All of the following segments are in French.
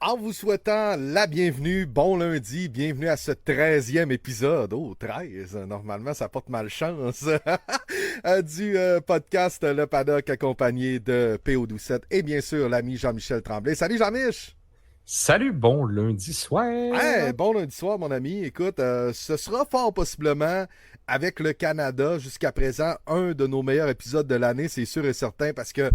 En vous souhaitant la bienvenue, bon lundi, bienvenue à ce 13e épisode. Oh, 13, normalement ça porte malchance. Du podcast Le Paddock accompagné de PO Doucette et bien sûr l'ami Jean-Michel Tremblay. Salut Jean-Mich! Salut, bon lundi Hey, soir! bon lundi soir mon ami. Écoute, ce sera fort possiblement avec le Canada jusqu'à présent un de nos meilleurs épisodes de l'année, c'est sûr et certain parce que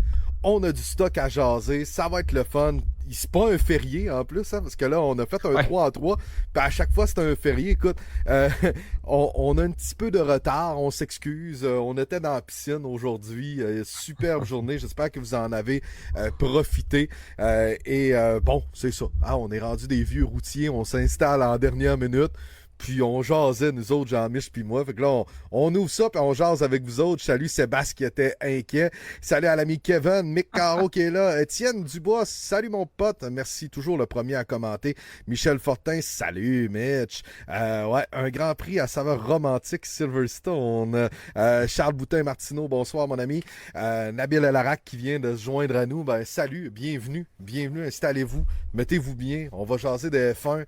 on a du stock à jaser, ça va être le fun. C'est pas un férié en plus, hein, parce que là, on a fait un Ouais. 3 à 3, puis à chaque fois, c'est un férié. Écoute, euh, on a un petit peu de retard, on s'excuse. On était dans la piscine aujourd'hui. Superbe journée, j'espère que vous en avez profité. Bon, c'est ça. Hein, on est rendu des vieux routiers, on s'installe en dernière minute. Puis on jasait, nous autres, Jean-Mich puis moi. Fait que là, on ouvre ça, puis on jase avec vous autres. Salut Sébastien qui était inquiet. Salut à l'ami Kevin, Mick Caro qui est là. Étienne Dubois, salut mon pote. Merci, toujours le premier à commenter. Michel Fortin, salut Mitch. Ouais, un grand prix à saveur romantique Silverstone. Charles Boutin-Martineau, bonsoir mon ami. Nabil Elarac qui vient de se joindre à nous. Ben salut, bienvenue, installez-vous, mettez-vous bien. On va jaser des F1.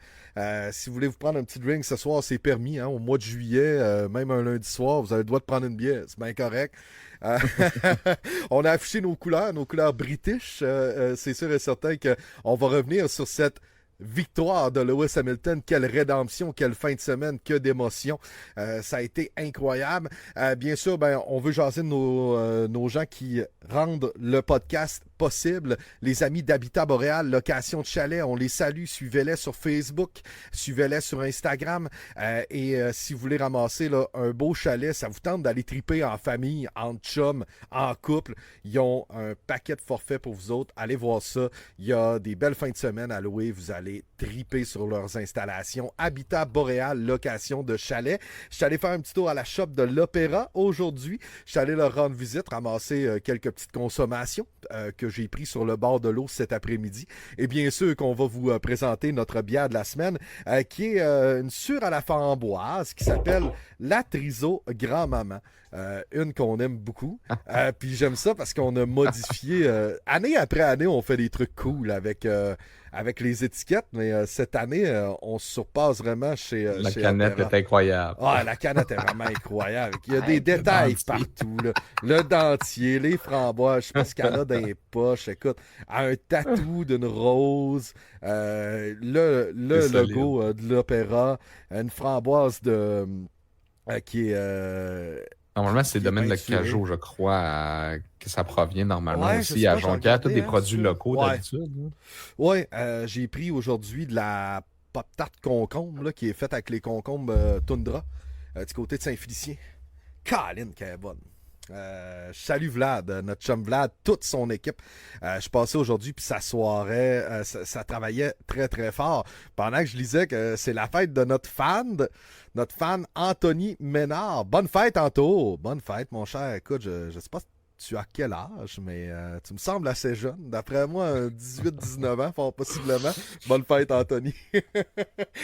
Si vous voulez vous prendre un petit drink ce soir, c'est permis. Hein, au mois de juillet, même un lundi soir, vous avez le droit de prendre une bière. C'est bien correct. Euh, on a affiché nos couleurs british. C'est sûr et certain qu'on va revenir sur cette victoire de Lewis Hamilton. Quelle rédemption, quelle fin de semaine, que d'émotion. Ça a été incroyable. Bien sûr, ben, on veut jaser de nos gens qui rendent le podcast possible. Les amis d'Habitat Boréal, location de chalet, on les salue. Suivez-les sur Facebook, suivez-les sur Instagram. Si vous voulez ramasser là, un beau chalet, ça vous tente d'aller triper en famille, en chum, en couple, ils ont un paquet de forfaits pour vous autres. Allez voir ça. Il y a des belles fins de semaine à louer. Vous allez triper sur leurs installations. Habitat Boréal, location de chalet. Je suis allé faire un petit tour à la shop de l'Opéra aujourd'hui. Je suis allé leur rendre visite, ramasser quelques petites consommations que j'ai pris sur le bord de l'eau cet après-midi. Et bien sûr qu'on va vous présenter notre bière de la semaine qui est une sûre à la framboise qui s'appelle la Triso Grand-Maman. Une qu'on aime beaucoup. Puis j'aime ça parce qu'on a modifié. Année après année, on fait des trucs cool avec les étiquettes, mais cette année, on se surpasse vraiment La chez canette Opéra. est incroyable. Ah, la canette est vraiment incroyable. Il y a des Avec le détails dentier. partout. Là. Le dentier, les framboises, je sais pas ce qu'elle a dans les poches. Écoute, un tatou d'une rose, le C'est solide. logo de l'opéra, une framboise qui est Normalement, c'est le qui est domaine de peinturée. Cajot, je crois, que ça provient normalement Ouais, je aussi sais à pas, j'ai Jonquière. Tous regardé des hein, produits sur... locaux Ouais, d'habitude, là. ouais, j'ai pris aujourd'hui de la pop-tarte concombre là, qui est faite avec les concombres Tundra du côté de Saint-Félicien. Colin, qu'elle est bonne. Je salue Vlad, notre chum Vlad, toute son équipe. Je suis passé aujourd'hui, puis sa soirée, ça travaillait très très fort. Pendant que je lisais que c'est la fête de notre fan Anthony Ménard. Bonne fête, Anto! Bonne fête, mon cher. Écoute, je sais pas tu as quel âge, mais tu me sembles assez jeune. D'après moi, 18-19 ans, fort possiblement. Bonne fête, Anthony. Je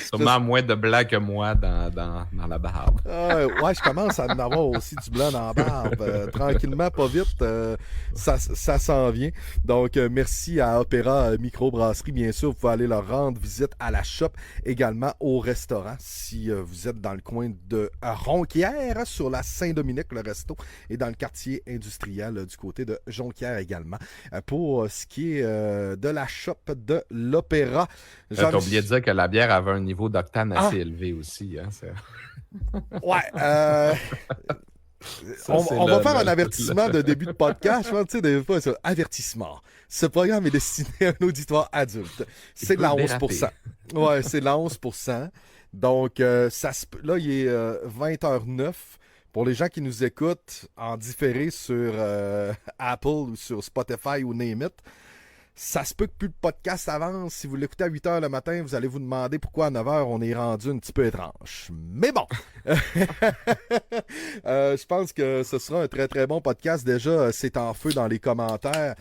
Sûrement moins de blanc que moi dans la barbe. Ouais, je commence à en avoir aussi du blanc dans la barbe. Tranquillement, pas vite, ça s'en vient. Donc, merci à Opéra Microbrasserie. Bien sûr, vous pouvez aller leur rendre visite à la shop, également au restaurant. Si vous êtes dans le coin de Ronquière, sur la Saint-Dominique, le resto, et dans le quartier industriel du côté de Jonquière également. Pour ce qui est de la shop de l'Opéra, T'as oublié de dire que la bière avait un niveau d'octane Ah, assez élevé aussi. Hein, ouais, ça, c'est on va faire un avertissement de début de podcast. Tu sais, des fois, c'est avertissement. Ce programme est destiné à un auditoire adulte. Il C'est de peut la déraper. 11%. Ouais, c'est de la 11%. Donc, là, il est 20h09. Pour les gens qui nous écoutent en différé sur Apple ou sur Spotify ou Name It, ça se peut que plus le podcast avance. Si vous l'écoutez à 8h le matin, vous allez vous demander pourquoi à 9h on est rendu un petit peu étrange. Mais bon, je pense que ce sera un très très bon podcast. Déjà, c'est en feu dans les commentaires.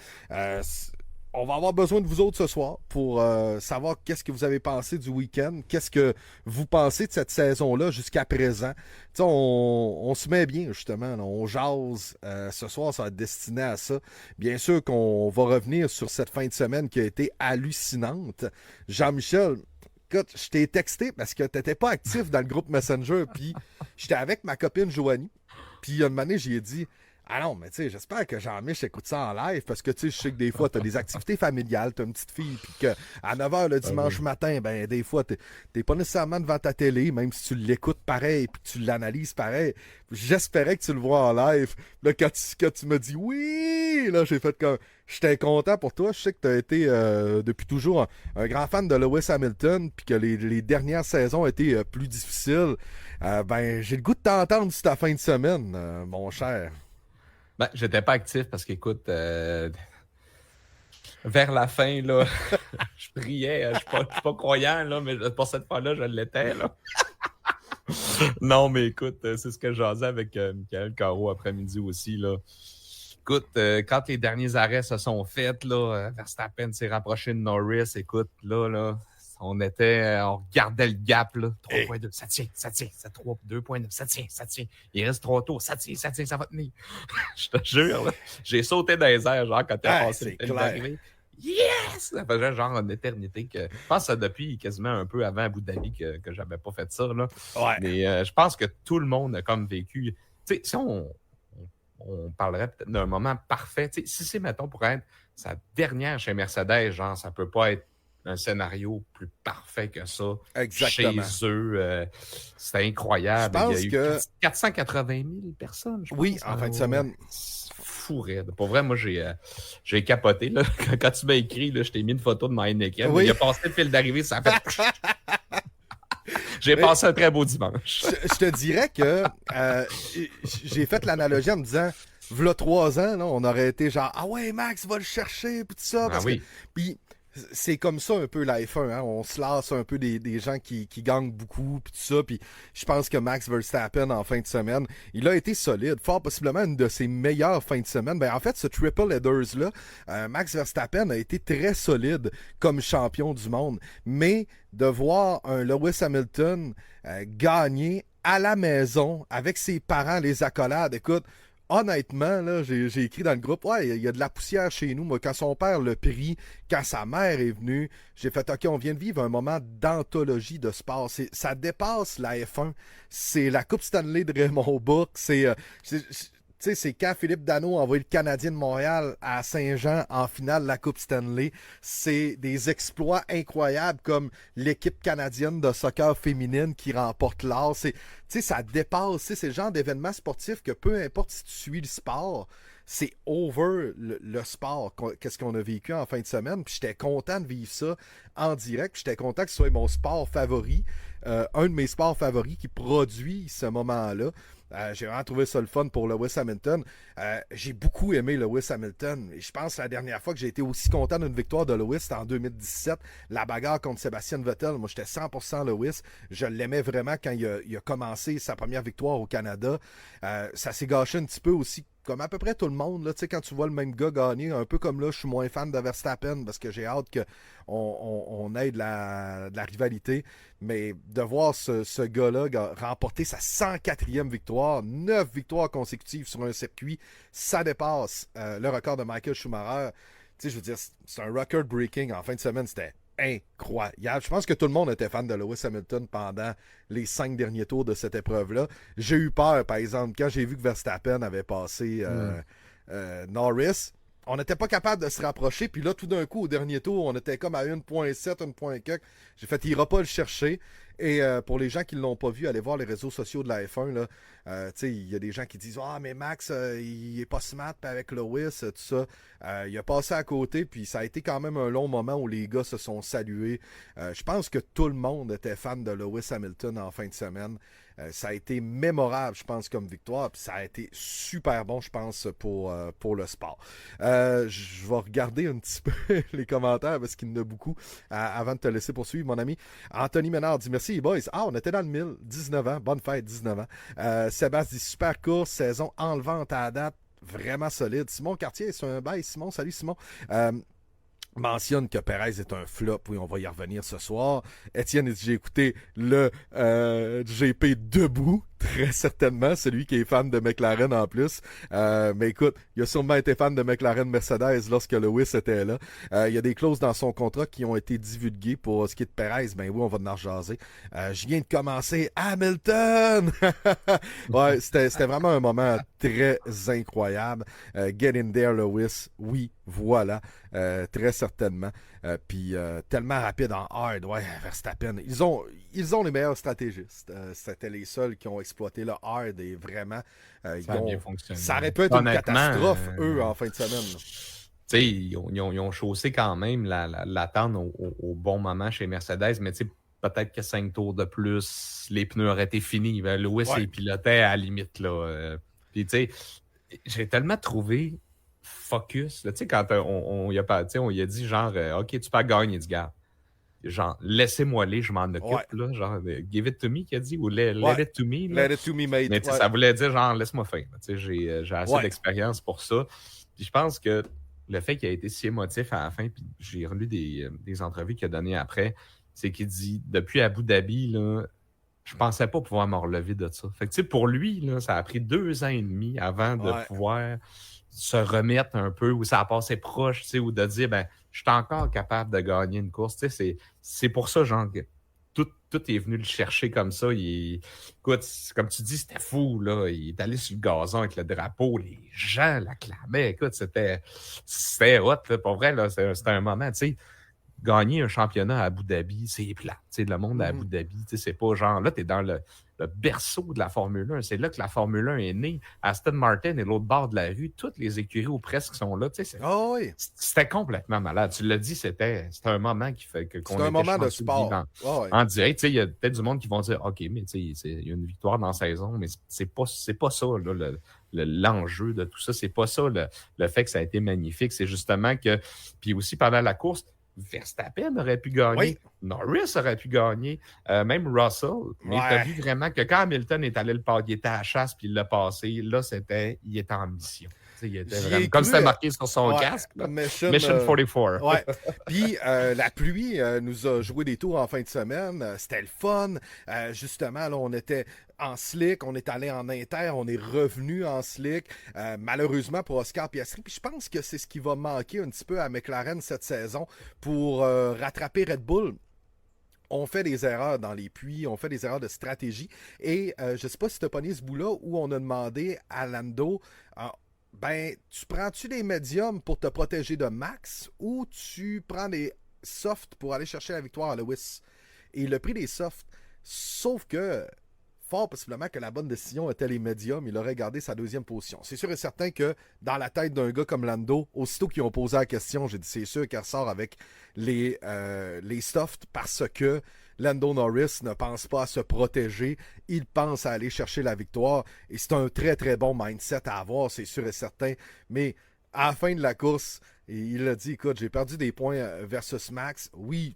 on va avoir besoin de vous autres ce soir pour savoir qu'est-ce que vous avez pensé du week-end, qu'est-ce que vous pensez de cette saison-là jusqu'à présent. Tu sais, on se met bien, justement, là, on jase. Ce soir, ça va être destiné à ça. Bien sûr qu'on va revenir sur cette fin de semaine qui a été hallucinante. Jean-Michel, écoute, je t'ai texté parce que t'étais pas actif dans le groupe Messenger, puis j'étais avec ma copine Joanie, puis une année, j'ai dit... Ah non, mais tu sais, j'espère que Jean-Mich écoute ça en live parce que tu sais, je sais que des fois, tu as des activités familiales, tu as une petite fille, puis qu'à 9h le dimanche matin, ben des fois, t'es pas nécessairement devant ta télé, même si tu l'écoutes pareil, puis tu l'analyses pareil. J'espérais que tu le vois en live. Là, quand tu me dis oui, là, j'ai fait comme. J'étais content pour toi. Je sais que tu as été depuis toujours un grand fan de Lewis Hamilton, puis que les dernières saisons ont été plus difficiles. Ben, j'ai le goût de t'entendre sur ta fin de semaine, mon cher. Ben, j'étais pas actif parce qu'écoute, vers la fin, là, je priais. Je suis pas croyant, là, mais pour cette fois-là, je l'étais, là. Non, mais écoute, c'est ce que je jasais avec Michael Caro après-midi aussi, là. Écoute, quand les derniers arrêts se sont faits, là, Verstappen s'est rapproché de Norris. Écoute, là, on regardait le gap, là. 3.2, ça tient, c'est 2.9, ça tient. Il reste 3 tours, ça tient, ça va tenir. Je te jure, là, j'ai sauté dans les airs, genre, quand t'es passé l'arrivée. Yes! Ça faisait genre une éternité que. Je pense que ça depuis quasiment un peu avant Abu Dhabi que j'avais pas fait ça, là. Ouais. Mais je pense que tout le monde a comme vécu. Tu sais, si on parlerait peut-être d'un moment parfait. Tu sais, si c'est, mettons, pour être sa dernière chez Mercedes, genre, ça peut pas être un scénario plus parfait que ça. Exactement. Chez eux, c'était incroyable. Je pense il y a eu 480 000 personnes, je pense. Oui, en fin de semaine. Fou raide. Pour vrai, moi, j'ai capoté. Là. Quand tu m'as écrit, là, je t'ai mis une photo de Heineken. Oui. Il a passé le fil d'arrivée, ça a fait... J'ai passé un très beau dimanche. Je te dirais que j'ai fait l'analogie en me disant, v'là 3 ans, là, on aurait été genre, ah ouais, Max va le chercher, puis tout ça. Parce que, puis c'est comme ça un peu la F1, hein? On se lasse un peu des gens qui gagnent beaucoup, puis tout ça. Puis je pense que Max Verstappen, en fin de semaine, il a été solide, fort possiblement une de ses meilleures fins de semaine. Ben, en fait, ce triple headers-là, Max Verstappen a été très solide comme champion du monde. Mais de voir un Lewis Hamilton gagner à la maison, avec ses parents, les accolades, écoute, honnêtement, là, j'ai écrit dans le groupe, ouais, il y a de la poussière chez nous. Moi, quand son père l'a pris, quand sa mère est venue, j'ai fait, OK, on vient de vivre un moment d'anthologie de sport. Ça dépasse la F1. C'est la Coupe Stanley de Raymond Bourque. Tu sais, c'est quand Philippe Danault a envoyé le Canadien de Montréal à Saint-Jean en finale de la Coupe Stanley. C'est des exploits incroyables comme l'équipe canadienne de soccer féminine qui remporte l'or. Tu sais, ça dépasse. C'est le genre d'événement sportif que peu importe si tu suis le sport, c'est over le sport. Qu'est-ce qu'on a vécu en fin de semaine. Puis j'étais content de vivre ça en direct. J'étais content que ce soit mon sport favori. Un de mes sports favoris qui produit ce moment-là. J'ai vraiment trouvé ça le fun pour Lewis Hamilton. J'ai beaucoup aimé Lewis Hamilton. Et je pense que la dernière fois que j'ai été aussi content d'une victoire de Lewis, c'était en 2017. La bagarre contre Sébastien Vettel. Moi, j'étais 100% Lewis. Je l'aimais vraiment quand il a commencé sa première victoire au Canada. Ça s'est gâché un petit peu aussi, comme à peu près tout le monde. Là, quand tu vois le même gars gagner, un peu comme là, je suis moins fan de Verstappen parce que j'ai hâte qu'on ait de la rivalité. Mais de voir ce gars-là remporter sa 104e victoire, 9 victoires consécutives sur un circuit, ça dépasse le record de Michael Schumacher. Tu sais, je veux dire, c'est un record breaking en fin de semaine, c'était incroyable. Je pense que tout le monde était fan de Lewis Hamilton pendant les 5 derniers tours de cette épreuve-là. J'ai eu peur, par exemple, quand j'ai vu que Verstappen avait passé Norris. On n'était pas capable de se rapprocher. Puis là, tout d'un coup, au dernier tour, on était comme à 1.7, 1.4. J'ai fait, il ira pas le chercher. Et pour les gens qui ne l'ont pas vu, allez voir les réseaux sociaux de la F1. Là. Il y a des gens qui disent « Ah, mais Max, il est pas smart avec Lewis, tout ça. » Il a passé à côté, puis ça a été quand même un long moment où les gars se sont salués. Je pense que tout le monde était fan de Lewis Hamilton en fin de semaine. Ça a été mémorable, je pense, comme victoire. Puis ça a été super bon, je pense, pour le sport. Je vais regarder un petit peu les commentaires parce qu'il y en a beaucoup avant de te laisser poursuivre, mon ami. Anthony Ménard dit merci, les boys. Ah, on était dans le 1000, 19 ans. Bonne fête, 19 ans. Sébastien dit super course, saison enlevante à la date. Vraiment solide. Simon Cartier, c'est un bail. Simon, salut Simon. mentionne que Perez est un flop. Oui, on va y revenir ce soir. Étienne dit, j'ai écouté le GP debout, très certainement, celui qui est fan de McLaren en plus. Mais écoute, il a sûrement été fan de McLaren Mercedes lorsque Lewis était là. Il y a des clauses dans son contrat qui ont été divulguées pour ce qui est de Perez. Ben oui, on va en rejaser. Je viens de commencer Hamilton! Ouais, c'était vraiment un moment très incroyable. Get in there, Lewis. Oui, voilà. Très certainement. Puis tellement rapide en hard, ouais, Verstappen. Ils ont les meilleurs stratégistes. C'était les seuls qui ont exploité le hard et vraiment, Ça a bien fonctionné. ça aurait pu être une Honnêtement, catastrophe, eux, en fin de semaine. Tu sais, ils ont chaussé quand même l'attente au bon moment chez Mercedes, mais tu sais, peut-être que 5 tours de plus, les pneus auraient été finis. Lewis, il pilotait à la limite, là. Puis tu sais, j'ai tellement trouvé focus. Tu sais, quand on y a dit genre, OK, tu peux gagner, du gars. Genre, laissez-moi aller, je m'en occupe, là. Genre, give it to me, qu'il a dit, ou let it to me. Là. Let it to me, mate. Mais ça voulait dire, genre, laisse-moi faire. Tu sais, j'ai assez d'expérience pour ça. Puis je pense que le fait qu'il a été si émotif à la fin, puis j'ai relu des entrevues qu'il a données après, c'est qu'il dit, depuis Abu Dhabi, là, je pensais pas pouvoir me relever de ça. Fait que, tu sais, pour lui, là, ça a pris 2 ans et demi avant de pouvoir se remettre un peu, ou ça a passé proche, tu sais, ou de dire, ben, je suis encore capable de gagner une course. Tu sais, c'est pour ça, genre, que tout est venu le chercher comme ça. Écoute, comme tu dis, c'était fou, là. Il est allé sur le gazon avec le drapeau. Les gens l'acclamaient. Écoute, c'était hot, là. Pour vrai, là, c'était un moment, tu sais. Gagner un championnat à Abu Dhabi, c'est plat. Tu sais, le monde à Abu Dhabi, tu sais, c'est pas genre, là, t'es dans le berceau de la Formule 1. C'est là que la Formule 1 est née. Aston Martin est l'autre bord de la rue. Toutes les écuries ou presque sont là. Tu sais, c'était complètement malade. Tu l'as dit, c'était un moment qui fait qu'on c'est un moment de sport. En direct. Tu sais, il y a peut-être du monde qui vont dire, OK, mais tu sais, il y a une victoire dans la saison, mais c'est pas ça, là, l'enjeu de tout ça. C'est pas ça, le fait que ça a été magnifique. C'est justement que, puis aussi pendant la course, Verstappen aurait pu gagner, Norris aurait pu gagner, même Russell. Mais tu as vu vraiment que quand Hamilton est allé il était à la chasse puis il l'a passé, là, il était en mission. Il était vraiment, comme c'était marqué sur son casque, là, Mission 44. Ouais. Puis la pluie nous a joué des tours en fin de semaine. C'était le fun. Justement, là, on était en slick, on est allé en inter, on est revenu en slick. Malheureusement pour Oscar Piastri. Puis je pense que c'est ce qui va manquer un petit peu à McLaren cette saison pour rattraper Red Bull. On fait des erreurs dans les puits, on fait des erreurs de stratégie. Et je ne sais pas si tu as pogné ce bout-là où on a demandé à Lando... ben, tu prends-tu des médiums pour te protéger de Max ou tu prends des softs pour aller chercher la victoire à Lewis? Et il a pris des softs. Sauf que, fort possiblement que la bonne décision était les médiums, il aurait gardé sa deuxième position. C'est sûr et certain que dans la tête d'un gars comme Lando, aussitôt qu'ils ont posé la question, j'ai dit c'est sûr qu'il ressort avec les softs parce que Lando Norris ne pense pas à se protéger, il pense à aller chercher la victoire et c'est un très très bon mindset à avoir, c'est sûr et certain. Mais à la fin de la course, il a dit écoute, j'ai perdu des points versus Max. Oui,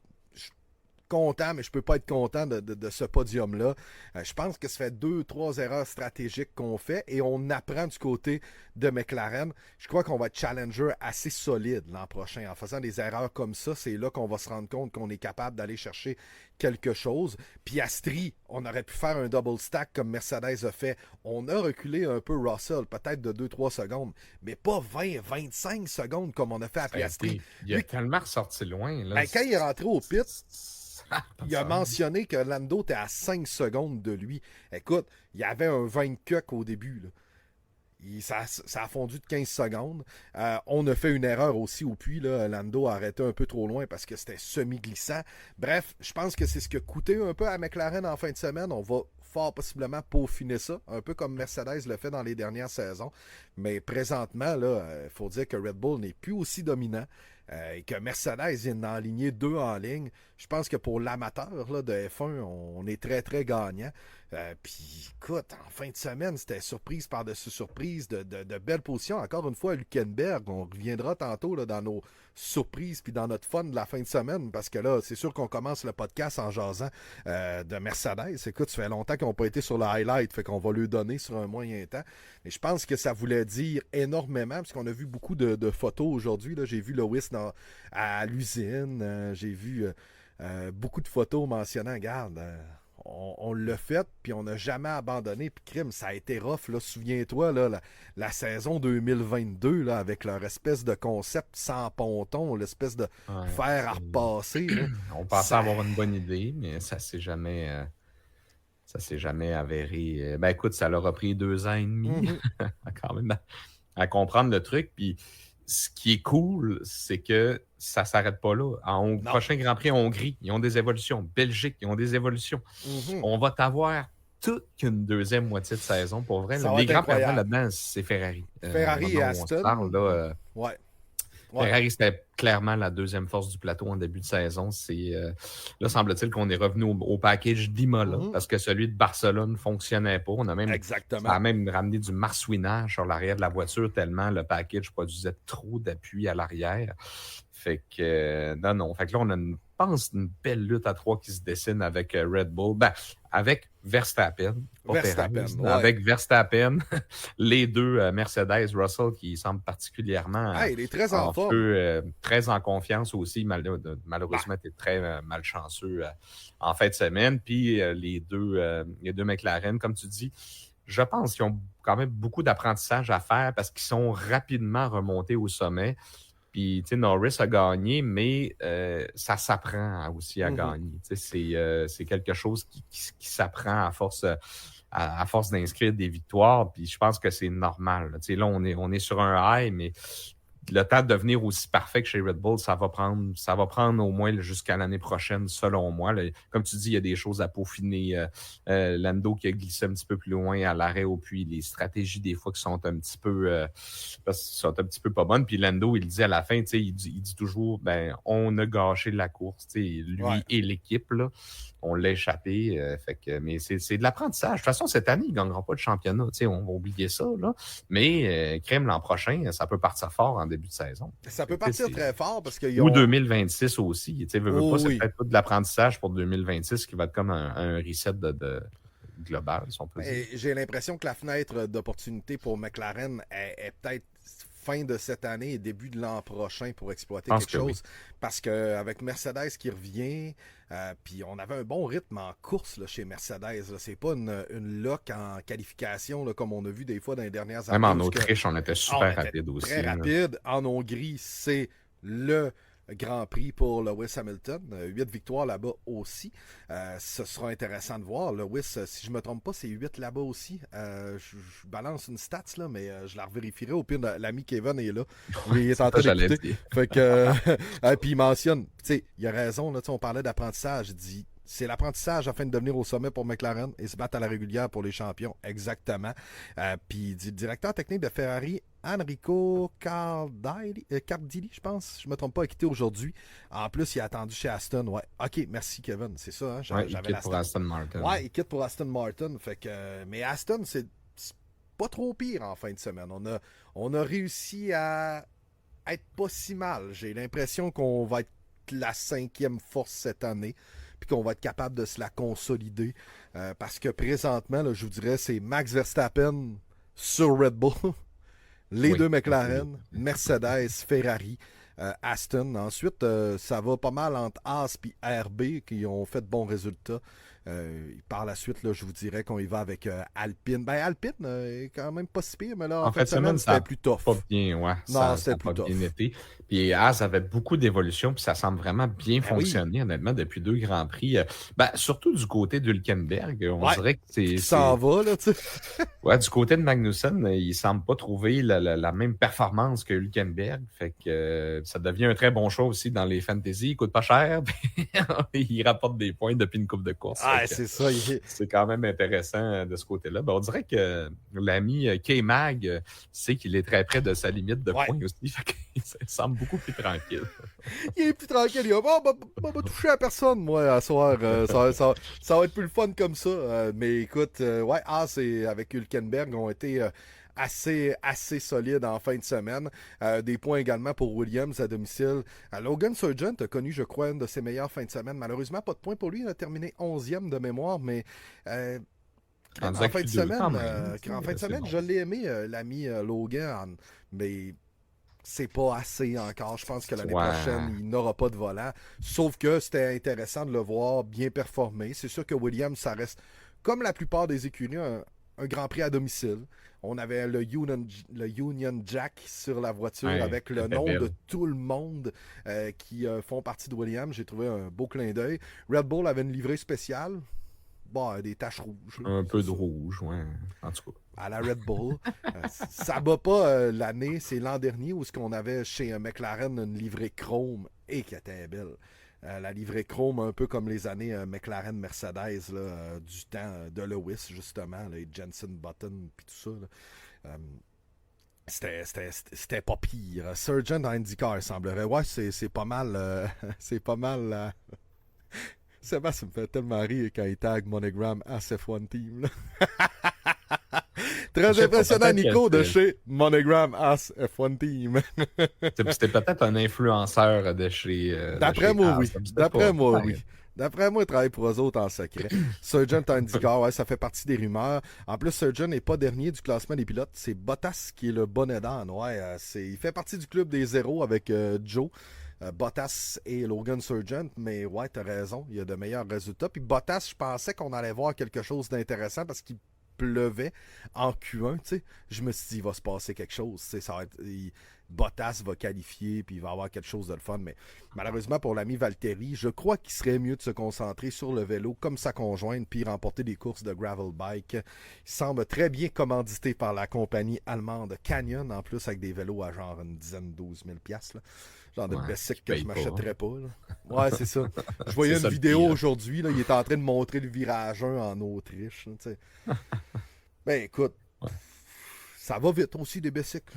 content, mais je peux pas être content de ce podium-là. Je pense que ça fait 2-3 erreurs stratégiques qu'on fait et on apprend du côté de McLaren. Je crois qu'on va être challenger assez solide l'an prochain. En faisant des erreurs comme ça, c'est là qu'on va se rendre compte qu'on est capable d'aller chercher quelque chose. Piastri, on aurait pu faire un double stack comme Mercedes a fait. On a reculé un peu Russell, peut-être de 2-3 secondes, mais pas 20-25 secondes comme on a fait à Piastri. Il a tellement ressorti loin. Là. Quand il est rentré au pit, il a mentionné que Lando était à 5 secondes de lui. Écoute, il y avait un 20 cuck au début. Là. Ça a fondu de 15 secondes. On a fait une erreur aussi au puits. Là. Lando a arrêté un peu trop loin parce que c'était semi-glissant. Bref, je pense que c'est ce qui a coûté un peu à McLaren en fin de semaine. On va fort possiblement peaufiner ça, un peu comme Mercedes le fait dans les dernières saisons. Mais présentement, il faut dire que Red Bull n'est plus aussi dominant. Et que Mercedes vient d'enligner 2 en ligne. Je pense que pour l'amateur là, de F1, on est très, très gagnant. Puis, écoute, en fin de semaine, c'était surprise par-dessus surprise, de belles positions. Encore une fois, à Hülkenberg, on reviendra tantôt là, dans nos surprises puis dans notre fun de la fin de semaine, parce que là, c'est sûr qu'on commence le podcast en jasant de Mercedes. Écoute, ça fait longtemps qu'ils n'ont pas été sur le highlight, fait qu'on va lui donner sur un moyen temps. Mais je pense que ça voulait dire énormément, parce qu'on a vu beaucoup de photos aujourd'hui. Là. J'ai vu Lewis à l'usine, j'ai vu beaucoup de photos mentionnant, regarde, on l'a fait, puis on n'a jamais abandonné. Puis crime, ça a été rough, là. Souviens-toi, là, la saison 2022, là, avec leur espèce de concept sans ponton, l'espèce de fer à repasser. Là. On pensait avoir une bonne idée, mais ça s'est jamais avéré. Ben écoute, ça leur a pris 2 ans et demi quand même à comprendre le truc. Puis ce qui est cool, c'est que ça ne s'arrête pas là. Prochain Grand Prix en Hongrie, ils ont des évolutions. Belgique, ils ont des évolutions. On va t'avoir toute une deuxième moitié de saison. Pour vrai, les grands perdants là-dedans, c'est Ferrari. Ferrari et Aston. Ouais. Ferrari, c'était clairement la deuxième force du plateau en début de saison. Là, semble-t-il qu'on est revenu au package d'Imola parce que celui de Barcelone ne fonctionnait pas. Ça a même ramené du marsouinage sur l'arrière de la voiture tellement le package produisait trop d'appui à l'arrière. Fait que, non. Fait que là, on a une belle lutte à 3 qui se dessine avec Red Bull. Ben, avec Verstappen. Avec Verstappen. Les deux Mercedes, Russell, qui semblent particulièrement il est très en forme. Très en confiance aussi. Malheureusement, il était très malchanceux en fin de semaine. Puis les deux McLaren, comme tu dis, je pense qu'ils ont quand même beaucoup d'apprentissage à faire parce qu'ils sont rapidement remontés au sommet. Puis, tu sais, Norris a gagné, mais ça s'apprend aussi à gagner. Tu sais, c'est quelque chose qui s'apprend à force d'inscrire des victoires. Puis, je pense que c'est normal. Tu sais, là, on est sur un high, mais le temps de devenir aussi parfait que chez Red Bull, ça va prendre au moins jusqu'à l'année prochaine, selon moi. Là, comme tu dis, il y a des choses à peaufiner. Lando qui a glissé un petit peu plus loin à l'arrêt au puits, les stratégies des fois qui sont un petit peu pas bonnes. Puis Lando, il dit à la fin, il dit toujours, on a gâché la course, lui et l'équipe là. On l'a échappé. Mais c'est de l'apprentissage. De toute façon, cette année, il ne gagnera pas de championnat. On va oublier ça. Là. Mais crème l'an prochain, ça peut partir fort en début de saison. Ça peut partir très fort parce que... Ou 2026 aussi. C'est peut-être pas de l'apprentissage pour 2026 qui va être comme un reset de global, si on peut dire. J'ai l'impression que la fenêtre d'opportunité pour McLaren est peut-être fin de cette année et début de l'an prochain pour exploiter quelque chose. Oui. Parce qu'avec Mercedes qui revient, puis on avait un bon rythme en course là, chez Mercedes. Là. C'est pas une lock en qualification là, comme on a vu des fois dans les dernières années. Même en Autriche, on était super rapide aussi. Très rapide. En Hongrie, c'est le Grand Prix pour Lewis Hamilton. 8 victoires là-bas aussi. Ce sera intéressant de voir. Lewis, si je ne me trompe pas, c'est 8 là-bas aussi. Je balance une stats, là, mais je la revérifierai. Au pire, l'ami Kevin est là. Il est en train d'écouter. Fait que, puis il mentionne, tu sais, il a raison, là, on parlait d'apprentissage. Il dit, c'est l'apprentissage afin de devenir au sommet pour McLaren et se battre à la régulière pour les champions. Exactement. Puis il dit, directeur technique de Ferrari, Enrico Cardilli, je pense, je ne me trompe pas, a quitté aujourd'hui. En plus, il a attendu chez Aston. Ouais. OK, merci Kevin, c'est ça. Hein? Il quitte pour Aston Martin. Ouais, il quitte pour Aston Martin. Fait que, mais Aston, c'est pas trop pire en fin de semaine. On a réussi à être pas si mal. J'ai l'impression qu'on va être la 5e force cette année puis qu'on va être capable de se la consolider. Parce que présentement, là, je vous dirais, c'est Max Verstappen sur Red Bull. Les deux McLaren, Mercedes, Ferrari, Aston. Ensuite, ça va pas mal entre Haas et RB qui ont fait de bons résultats. Par la suite, là, je vous dirais qu'on y va avec Alpine. Alpine est quand même pas si pire, mais là, en fait, semaine, c'était plus tough. Pas bien, ouais. Non, c'était plus tough. Bien été. Puis Haas avait beaucoup d'évolution, puis ça semble vraiment bien fonctionner, honnêtement, depuis 2 Grands Prix. Surtout du côté d'Hülkenberg, on dirait que c'est... Il s'en va, là, tu sais. Ouais, du côté de Magnussen, il semble pas trouver la même performance que Hülkenberg. Fait que ça devient un très bon choix aussi dans les fantasy. Il coûte pas cher, puis il rapporte des points depuis une coupe de course. C'est ça. C'est quand même intéressant de ce côté-là. On dirait que l'ami K-Mag sait qu'il est très près de sa limite de points aussi. Fait qu'il semble beaucoup plus tranquille. Il est plus tranquille. Il va toucher à personne, moi, à soir. Ça va être plus le fun comme ça. Mais écoute, Haas et avec Hülkenberg ont été... assez solide en fin de semaine. Des points également pour Williams à domicile. Logan Sargent a connu, je crois, une de ses meilleures fins de semaine. Malheureusement, pas de points pour lui. Il a terminé 11e de mémoire, mais Rendu En à fin de Q2 quand semaine, même. en fin de C'est semaine, bon. je l'ai aimé, l'ami Logan, mais c'est pas assez encore. Je pense que l'année prochaine, Ouais. il n'aura pas de volant. Sauf que c'était intéressant de le voir bien performer. C'est sûr que Williams, ça reste, comme la plupart des écuries, un Grand Prix à domicile. On avait le Union Jack sur la voiture Ouais, avec le très nom de belle. tout le monde qui font partie de Williams. J'ai trouvé un beau clin d'œil. Red Bull avait une livrée spéciale. Bon, des taches rouges, là, Un c'est peu de ça. rouge, ouais. En tout cas. À la Red Bull. Ça bat pas l'année, c'est l'an dernier où ce qu'on avait chez McLaren une livrée chrome et qui était belle. La livrée chrome, un peu comme les années McLaren-Mercedes du temps de Lewis, justement, les Jensen Button puis tout ça. Là. C'était pas pire. Surgeon IndyCar, il semblerait. Ouais, c'est pas mal. C'est pas mal. Sébastien me fait tellement rire quand il tag Monogram à F1 Team. Là. Je Très sais pas, impressionnant, peut-être Nico, de que chez Monogram As F1 Team. c'était peut-être un influenceur de D'après chez moi, As, oui. je sais D'après pas, moi, oui. peut-être. D'après moi, il travaille pour eux autres en secret. Surgeon IndyCar, ouais, ça fait partie des rumeurs. En plus, Surgeon n'est pas dernier du classement des pilotes. C'est Bottas qui est le bonnet d'âne. Ouais, il fait partie du club des zéros avec Joe. Bottas et Logan Surgeon, mais ouais, t'as raison, il y a de meilleurs résultats. Puis Bottas, je pensais qu'on allait voir quelque chose d'intéressant parce qu'il pleuvait en Q1, tu sais. Je me suis dit, il va se passer quelque chose, tu sais, ça va être... Bottas va qualifier, puis il va avoir quelque chose de le fun, mais malheureusement pour l'ami Valtteri, je crois qu'il serait mieux de se concentrer sur le vélo comme sa conjointe, puis remporter des courses de gravel bike. Il semble très bien commandité par la compagnie allemande Canyon, en plus avec des vélos à genre une dizaine, 12 000 piastres, là. Genre de Ouais, qui basic que je paye pas. m'achèterais pas. Là. Ouais, c'est ça. Je C'est voyais ça une le vidéo pire. aujourd'hui, là, il est en train de montrer le virage 1 en Autriche. Là, tu sais. Ben écoute, Ouais. ça va vite aussi des bicycles.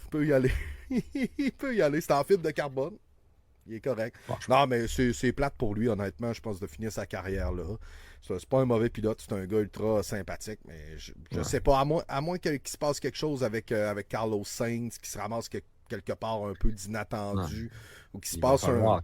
Il peut y aller. Il peut y aller. C'est en fibre de carbone. Il est correct. Bon, Non, mais c'est plate pour lui, honnêtement, je pense, de finir sa carrière là. C'est pas un mauvais pilote, c'est un gars ultra sympathique, mais je ouais. sais pas, à moins qu'il se passe quelque chose avec Carlos Sainz, qui se ramasse quelque part un peu Ouais. d'inattendu, ou qu'il se Il va passe un... falloir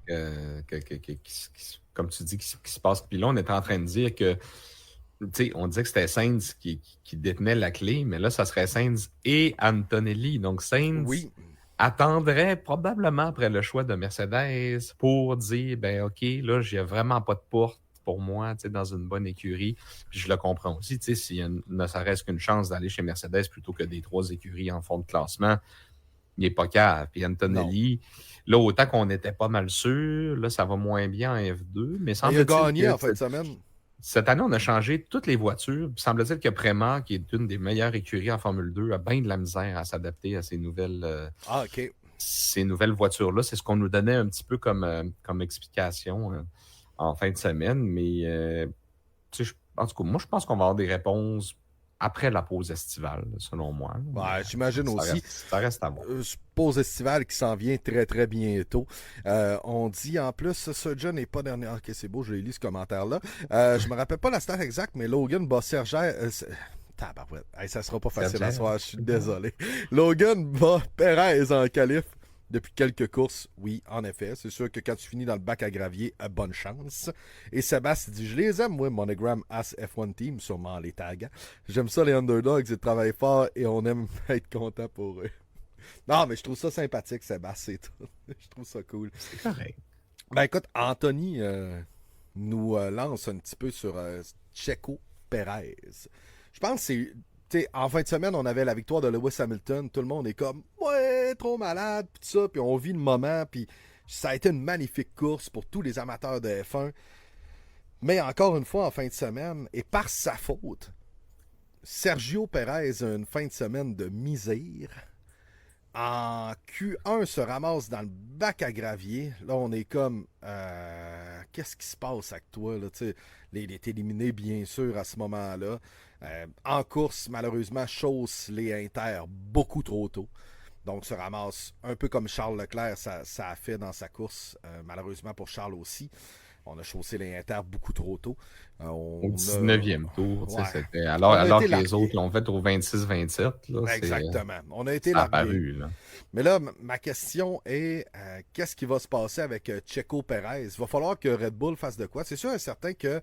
comme tu dis, qu'il se passe. Puis là, on est en train de dire que, tu sais, on disait que c'était Sainz qui détenait la clé, mais là, ça serait Sainz et Antonelli. Donc, Sainz Oui, attendrait probablement après le choix de Mercedes pour dire, ben OK, là, j'ai vraiment pas de porte pour moi, tu sais, dans une bonne écurie. Puis je le comprends aussi, tu sais, s'il y a ne serait-ce qu'une chance d'aller chez Mercedes plutôt que des trois écuries en fond de classement, il n'est pas capable. Puis non. Antonelli, là, autant qu'on n'était pas mal sûr, là, ça va moins bien en F2, mais Mais il a semble-t-il gagné que en fin de semaine. cette année, on a changé toutes les voitures. Puis semble-t-il que Prema, qui est une des meilleures écuries en Formule 2, a bien de la misère à s'adapter à Ah, ok. ces nouvelles voitures-là. C'est ce qu'on nous donnait un petit peu comme explication en fin de semaine. Mais tu sais, en tout cas, moi, je pense qu'on va avoir des réponses après la pause estivale, selon moi. Mais Ouais, j'imagine aussi. ça reste à voir. Pause estivale qui s'en vient très très bientôt. On dit en plus, Surgeon n'est pas dernier. Ok, c'est beau, je l'ai lu ce commentaire-là. Je me rappelle pas la stat exacte, mais Logan bat Sergère. Tabarouette. Hey, ça sera pas facile à soir, je suis désolé. Logan bat Perez en qualif depuis quelques courses. Oui, en effet. C'est sûr que quand tu finis dans le bac à gravier, bonne chance. Et Sébastien dit, je les aime, moi, Monogram As F1 Team, sûrement les tags. J'aime ça, les underdogs, ils travaillent fort et on aime être content pour eux. Non, mais je trouve ça sympathique, Sébastien, c'est tout. Je trouve ça cool. C'est correct. Ben écoute, Anthony nous lance un petit peu sur Checo Pérez. Je pense que c'est... T'sais, en fin de semaine, on avait la victoire de Lewis Hamilton. Tout le monde est comme, ouais, trop malade, puis tout ça. Puis on vit le moment, puis ça a été une magnifique course pour tous les amateurs de F1. Mais encore une fois, en fin de semaine, et par sa faute, Sergio Pérez a une fin de semaine de misère. En Q1 se ramasse dans le bac à gravier. Là, on est comme, qu'est-ce qui se passe avec toi? Là? Il est éliminé, bien sûr, à ce moment-là. En course, malheureusement, chausse les inters beaucoup trop tôt. Donc, se ramasse un peu comme Charles Leclerc, ça a fait dans sa course. Malheureusement pour Charles aussi. On a chaussé les inters beaucoup trop tôt. Au 19e tour, ouais. c'était alors que les largué. autres l'ont fait au 26-27. Exactement. On a été ça a largué. paru, là. Mais là, ma question est, qu'est-ce qui va se passer avec Checo Pérez? Il va falloir que Red Bull fasse de quoi? C'est sûr et certain que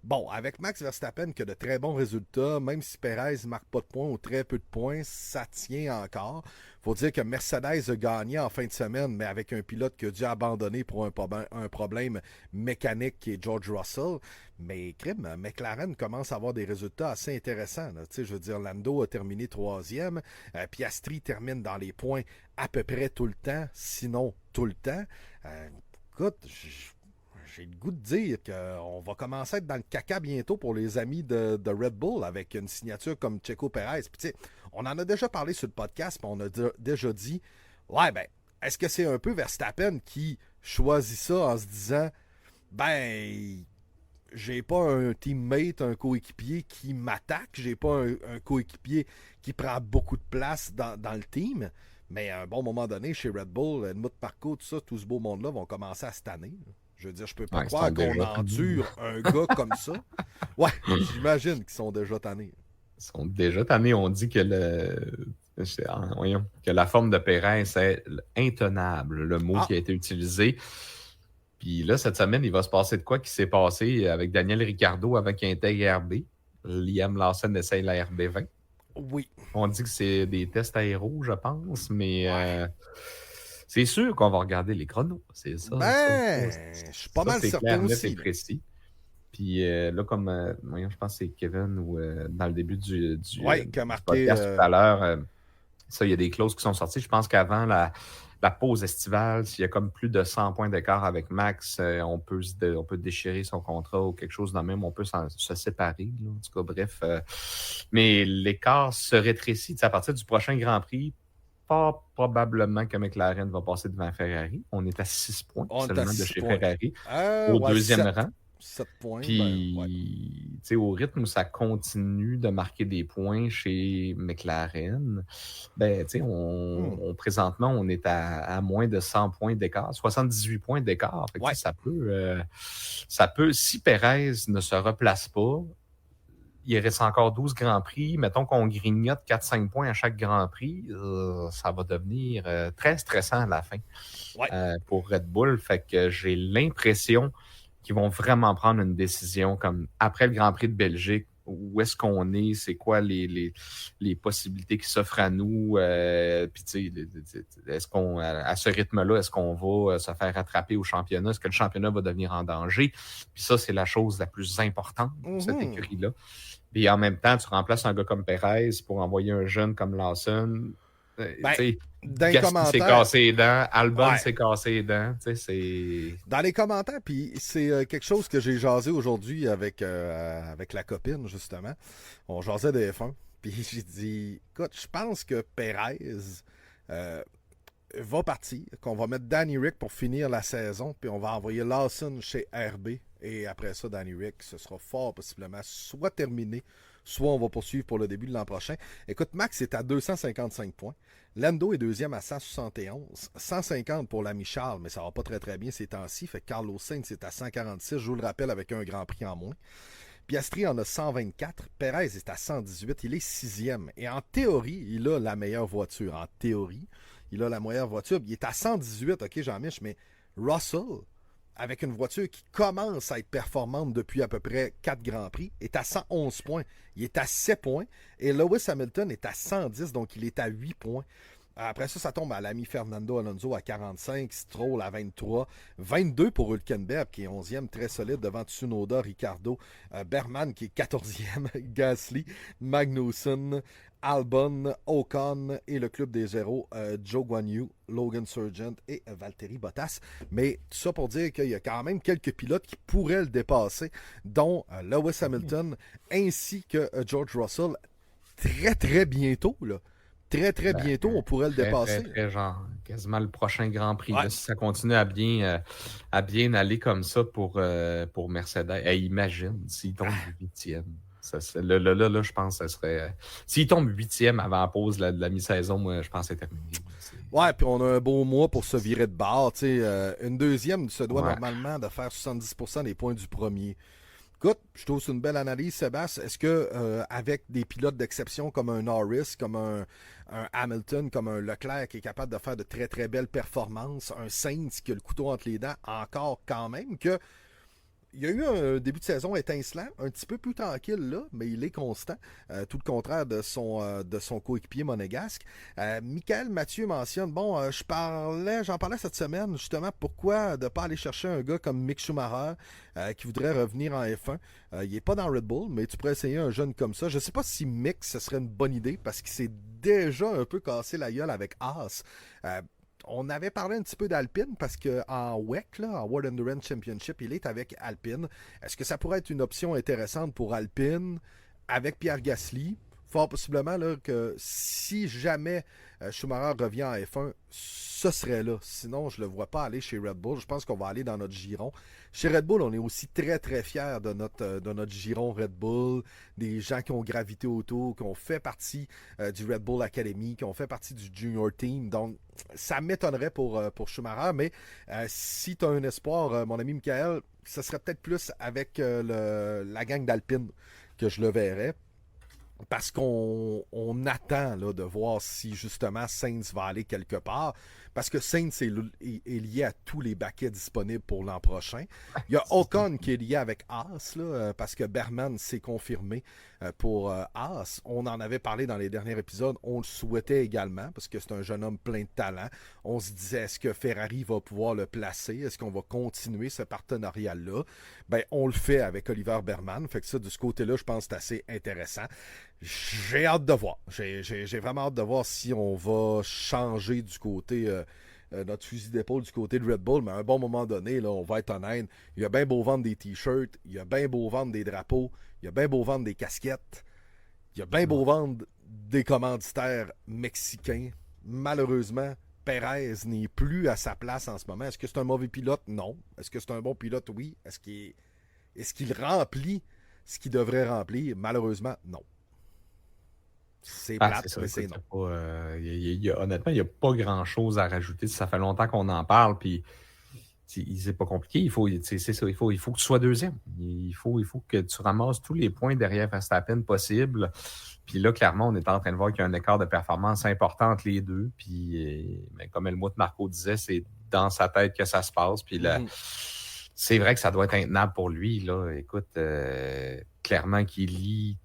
Bon, avec Max Verstappen qui a de très bons résultats, même si Perez ne marque pas de points ou très peu de points, ça tient encore. Faut dire que Mercedes a gagné en fin de semaine, mais avec un pilote qui a dû abandonner pour un problème mécanique qui est George Russell. Mais crime, McLaren commence à avoir des résultats assez intéressants. Je veux dire, Lando a terminé troisième, Piastri termine dans les points à peu près tout le temps, sinon tout le temps. Écoute, j'ai le goût de dire qu'on va commencer à être dans le caca bientôt pour les amis de Red Bull avec une signature comme Checo Perez. Puis, on en a déjà parlé sur le podcast, puis on a déjà dit, ouais, ben, est-ce que c'est un peu Verstappen qui choisit ça en se disant, ben, j'ai pas un teammate, un coéquipier qui m'attaque, j'ai pas un coéquipier qui prend beaucoup de place dans le team, mais à un bon moment donné, chez Red Bull, Helmut Marko, tout ça, tout ce beau monde-là vont commencer à se tanner. Je veux dire, je peux pas croire qu'on endure un gars comme ça. Ouais, j'imagine qu'ils sont déjà tannés. Ils sont déjà tannés. On dit que que la forme de Perez est intenable, le mot qui a été utilisé. Puis là, cette semaine, il va se passer de quoi qui s'est passé avec Daniel Ricciardo avant qu'il intègre RB. Liam Lawson essaye la RB20. Oui. On dit que c'est des tests aéros, je pense, mais c'est sûr qu'on va regarder les chronos. C'est ça. Je suis pas mal certain aussi. C'est précis. Puis là, comme je pense que c'est Kevin ou dans le début du podcast tout à l'heure, ça, il y a des clauses qui sont sorties. Je pense qu'avant la pause estivale, s'il y a comme plus de 100 points d'écart avec Max, on peut déchirer son contrat ou quelque chose de même. On peut se séparer. Là, en tout cas, bref. Mais l'écart se rétrécit. À partir du prochain Grand Prix, pas probablement que McLaren va passer devant Ferrari. On est à 6 points seulement de chez Ferrari au deuxième rang. 7 points. Puis, au rythme où ça continue de marquer des points chez McLaren, présentement, on est à moins de 100 points d'écart, 78 points d'écart. Fait que, ça peut, si Perez ne se replace pas, il reste encore 12 Grands Prix. Mettons qu'on grignote 4-5 points à chaque Grand Prix, ça va devenir très stressant à la fin pour Red Bull. Fait que j'ai l'impression qui vont vraiment prendre une décision comme après le Grand Prix de Belgique, où est-ce qu'on est, c'est quoi les possibilités qui s'offrent à nous, puis tu sais, est-ce qu'on, à ce rythme-là, est-ce qu'on va se faire rattraper au championnat, est-ce que le championnat va devenir en danger, puis ça, c'est la chose la plus importante pour cette écurie-là. Puis en même temps, tu remplaces un gars comme Perez pour envoyer un jeune comme Lawson. Gasly s'est cassé les dents, Albon s'est cassé les dents. Dans les commentaires, puis c'est quelque chose que j'ai jasé aujourd'hui avec la copine, justement. On jasait de F1, puis j'ai dit, écoute, je pense que Perez va partir, qu'on va mettre Danny Rick pour finir la saison, puis on va envoyer Lawson chez RB, et après ça, Danny Rick, ce sera fort possiblement soit terminé, soit on va poursuivre pour le début de l'an prochain. Écoute, Max est à 255 points. Lando est deuxième à 171. 150 pour l'ami Charles, mais ça va pas très très bien ces temps-ci. Fait que Carlos Sainz est à 146. Je vous le rappelle, avec un Grand Prix en moins. Piastri en a 124. Perez est à 118. Il est sixième. Et en théorie, il a la meilleure voiture. En théorie, il a la meilleure voiture. Il est à 118, ok Jean-Mich, mais Russell, avec une voiture qui commence à être performante depuis à peu près 4 Grands Prix, est à 111 points. Il est à 7 points. Et Lewis Hamilton est à 110, donc il est à 8 points. Après ça, ça tombe à l'ami Fernando Alonso à 45, Stroll à 23, 22 pour Hülkenberg qui est 11e, très solide devant Tsunoda, Ricardo, Berman qui est 14e, Gasly, Magnussen, Albon, Ocon et le club des zéros, Zhou Guanyu, Logan Sargent et Valtteri Bottas. Mais tout ça pour dire qu'il y a quand même quelques pilotes qui pourraient le dépasser, dont Lewis Hamilton ainsi que George Russell très très bientôt, là. Très, très bientôt, on pourrait le dépasser. Très, genre, quasiment le prochain Grand Prix. Là, si ça continue à bien aller comme ça pour Mercedes. Imagine s'il tombe 8e. Là, je pense que ça serait... S'il tombe 8e avant la pause de la mi-saison, moi, je pense que c'est terminé. Ouais, puis on a un beau mois pour se virer de bord. Une deuxième se doit normalement de faire 70% des points du premier. Écoute, je trouve que c'est une belle analyse, Sébastien. Est-ce que avec des pilotes d'exception comme un Norris, comme un Hamilton, comme un Leclerc qui est capable de faire de très très belles performances, un Sainz qui a le couteau entre les dents, encore quand même que il y a eu un début de saison étincelant, un petit peu plus tranquille là, mais il est constant, tout le contraire de son coéquipier monégasque. Michael Mathieu mentionne, bon, j'en parlais cette semaine, justement, pourquoi de ne pas aller chercher un gars comme Mick Schumacher qui voudrait revenir en F1. Il n'est pas dans Red Bull, mais tu pourrais essayer un jeune comme ça. Je ne sais pas si Mick, ce serait une bonne idée, parce qu'il s'est déjà un peu cassé la gueule avec Haas. On avait parlé un petit peu d'Alpine parce qu'en WEC, là, en World Endurance Championship, il est avec Alpine. Est-ce que ça pourrait être une option intéressante pour Alpine avec Pierre Gasly? Fort possiblement là, que si jamais Schumacher revient en F1, ce serait là. Sinon, je ne le vois pas aller chez Red Bull. Je pense qu'on va aller dans notre giron. Chez Red Bull, on est aussi très très fiers de notre giron Red Bull, des gens qui ont gravité autour, qui ont fait partie du Red Bull Academy, qui ont fait partie du Junior Team. Donc, ça m'étonnerait pour Schumacher, mais si tu as un espoir, mon ami Michael, ce serait peut-être plus avec la gang d'Alpine que je le verrais. Parce qu'on attend là, de voir si justement Sainz va aller quelque part. Parce que Sainz est lié à tous les baquets disponibles pour l'an prochain. Il y a Ocon qui est lié avec Haas, là, parce que Berman s'est confirmé pour Haas. On en avait parlé dans les derniers épisodes. On le souhaitait également, parce que c'est un jeune homme plein de talent. On se disait, est-ce que Ferrari va pouvoir le placer? Est-ce qu'on va continuer ce partenariat-là? Ben, on le fait avec Oliver Berman. Fait que ça, de ce côté-là, je pense que c'est assez intéressant. J'ai hâte de voir. J'ai vraiment hâte de voir si on va changer du côté, notre fusil d'épaule du côté de Red Bull. Mais à un bon moment donné, là, on va être honnête. Il y a bien beau vendre des t-shirts, il y a bien beau vendre des drapeaux, il y a bien beau vendre des casquettes, il y a bien beau vendre des commanditaires mexicains. Malheureusement, Perez n'est plus à sa place en ce moment. Est-ce que c'est un mauvais pilote? Non. Est-ce que c'est un bon pilote? Oui. Est-ce qu'il remplit ce qu'il devrait remplir? Malheureusement, non. C'est plate, ça, mais écoute, c'est non. honnêtement, il n'y a pas grand-chose à rajouter. Ça fait longtemps qu'on en parle, puis c'est pas compliqué. C'est ça, il faut que tu sois deuxième. Il faut que tu ramasses tous les points derrière Verstappen possible. Puis là, clairement, on est en train de voir qu'il y a un écart de performance important entre les deux. Puis, mais comme Helmut Marko disait, c'est dans sa tête que ça se passe. Puis là, c'est vrai que ça doit être intenable pour lui. Là. Écoute, clairement qu'il lit.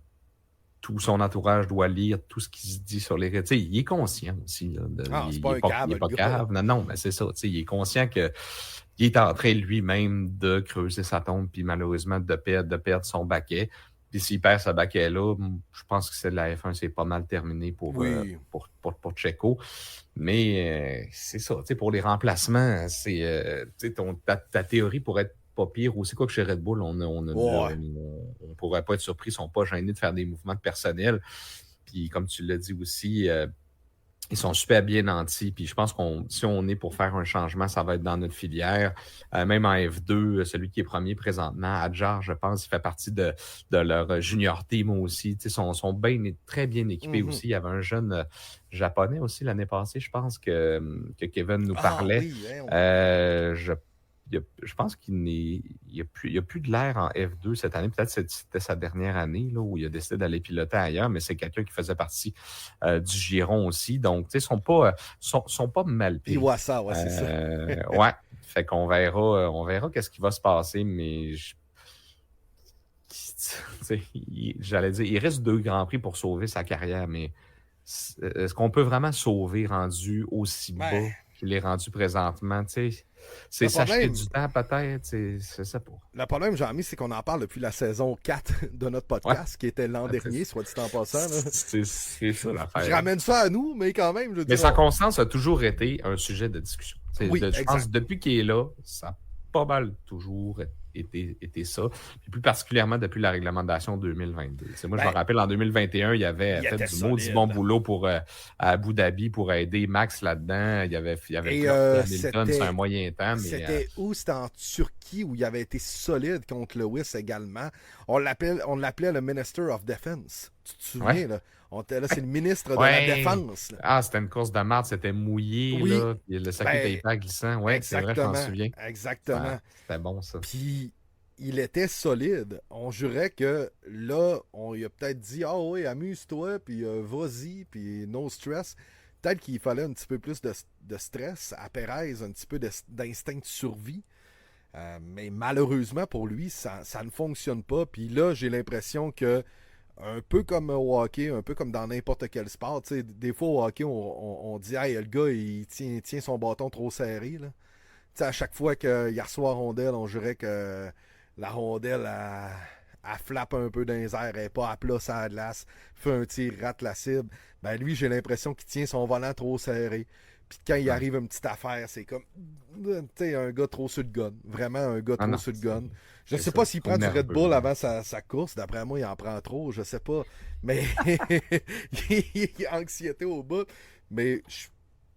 Tout son entourage doit lire tout ce qui se dit sur les réseaux. Il est conscient aussi. Là, c'est pas un cave. Il n'est pas cave. Non, mais c'est ça. Il est conscient qu'il est en train lui-même de creuser sa tombe puis malheureusement de perdre son baquet. Puis s'il perd ce baquet-là, je pense que c'est de la F1, c'est pas mal terminé pour Checo. Mais c'est ça. Pour les remplacements, ta théorie pourrait être pas pire aussi, quoi que chez Red Bull, on pourrait pas être surpris, ils sont pas gênés de faire des mouvements de personnel. Puis comme tu l'as dit aussi, ils sont super bien nantis. Puis je pense si on est pour faire un changement, ça va être dans notre filière. Même en F2, celui qui est premier présentement, Adjar, je pense, il fait partie de leur junior team aussi. Ils sont très bien équipés aussi. Il y avait un jeune japonais aussi l'année passée, je pense que Kevin nous parlait. Oui, hein, Je pense qu'il n'y a plus de l'air en F2 cette année. Peut-être que c'était sa dernière année là, où il a décidé d'aller piloter ailleurs, mais c'est quelqu'un qui faisait partie du giron aussi. Donc, tu sais, sont pas mal pris. Iwasa, c'est ça. Ouais. Fait qu'on verra qu'est-ce qui va se passer, mais j'allais dire, il reste 2 Grands Prix pour sauver sa carrière, mais est-ce qu'on peut vraiment sauver rendu aussi bas qu'il est rendu présentement? C'est s'acheter du temps peut-être, c'est ça pour. Le problème, Jean-Mi, c'est qu'on en parle depuis la saison 4 de notre podcast, qui était l'an dernier, soit dit en passant. C'est ça l'affaire. Je ramène ça à nous, mais quand même. Mais sa constance a toujours été un sujet de discussion. Je pense que depuis qu'il est là, ça a pas mal toujours été ça. Puis plus particulièrement depuis la réglementation 2022. Moi, je me rappelle, en 2021, il avait fait du maudit bon boulot à Abu Dhabi pour aider Max là-dedans. Il y avait Hamilton sur un moyen temps. Mais, c'était en Turquie où il avait été solide contre Lewis également. On l'appelait le Minister of Defense. Tu te souviens, là? Là, c'est le ministre de la Défense. Là. Ah, c'était une course de marde, c'était mouillé. Oui. Là, puis le circuit était hyper glissant. Oui, c'est vrai, je m'en souviens. Exactement. Ouais, c'était bon, ça. Puis, il était solide. On jurait que là, on lui a peut-être dit « Ah oui, amuse-toi, puis vas-y, puis no stress ». Peut-être qu'il fallait un petit peu plus de stress à Perez, un petit peu d'instinct de survie. Mais malheureusement pour lui, ça ne fonctionne pas. Puis là, j'ai l'impression que, un peu comme au hockey, un peu comme dans n'importe quel sport, tu sais, des fois au hockey, on dit hey, le gars, il tient son bâton trop serré. Là. Tu sais, à chaque fois qu'il reçoit la rondelle, on jurait que la rondelle, elle flappe un peu dans les airs, elle n'est pas à plat sur la glace, fait un tir, rate la cible. Ben lui, j'ai l'impression qu'il tient son volant trop serré. Puis quand il arrive une petite affaire, c'est comme, tu sais, un gars trop sur le gun. Vraiment un gars trop sur le gun. Je ne sais pas s'il prend du Red Bull avant sa course. D'après moi, il en prend trop, je sais pas. Mais il y a anxiété au bout. Mais je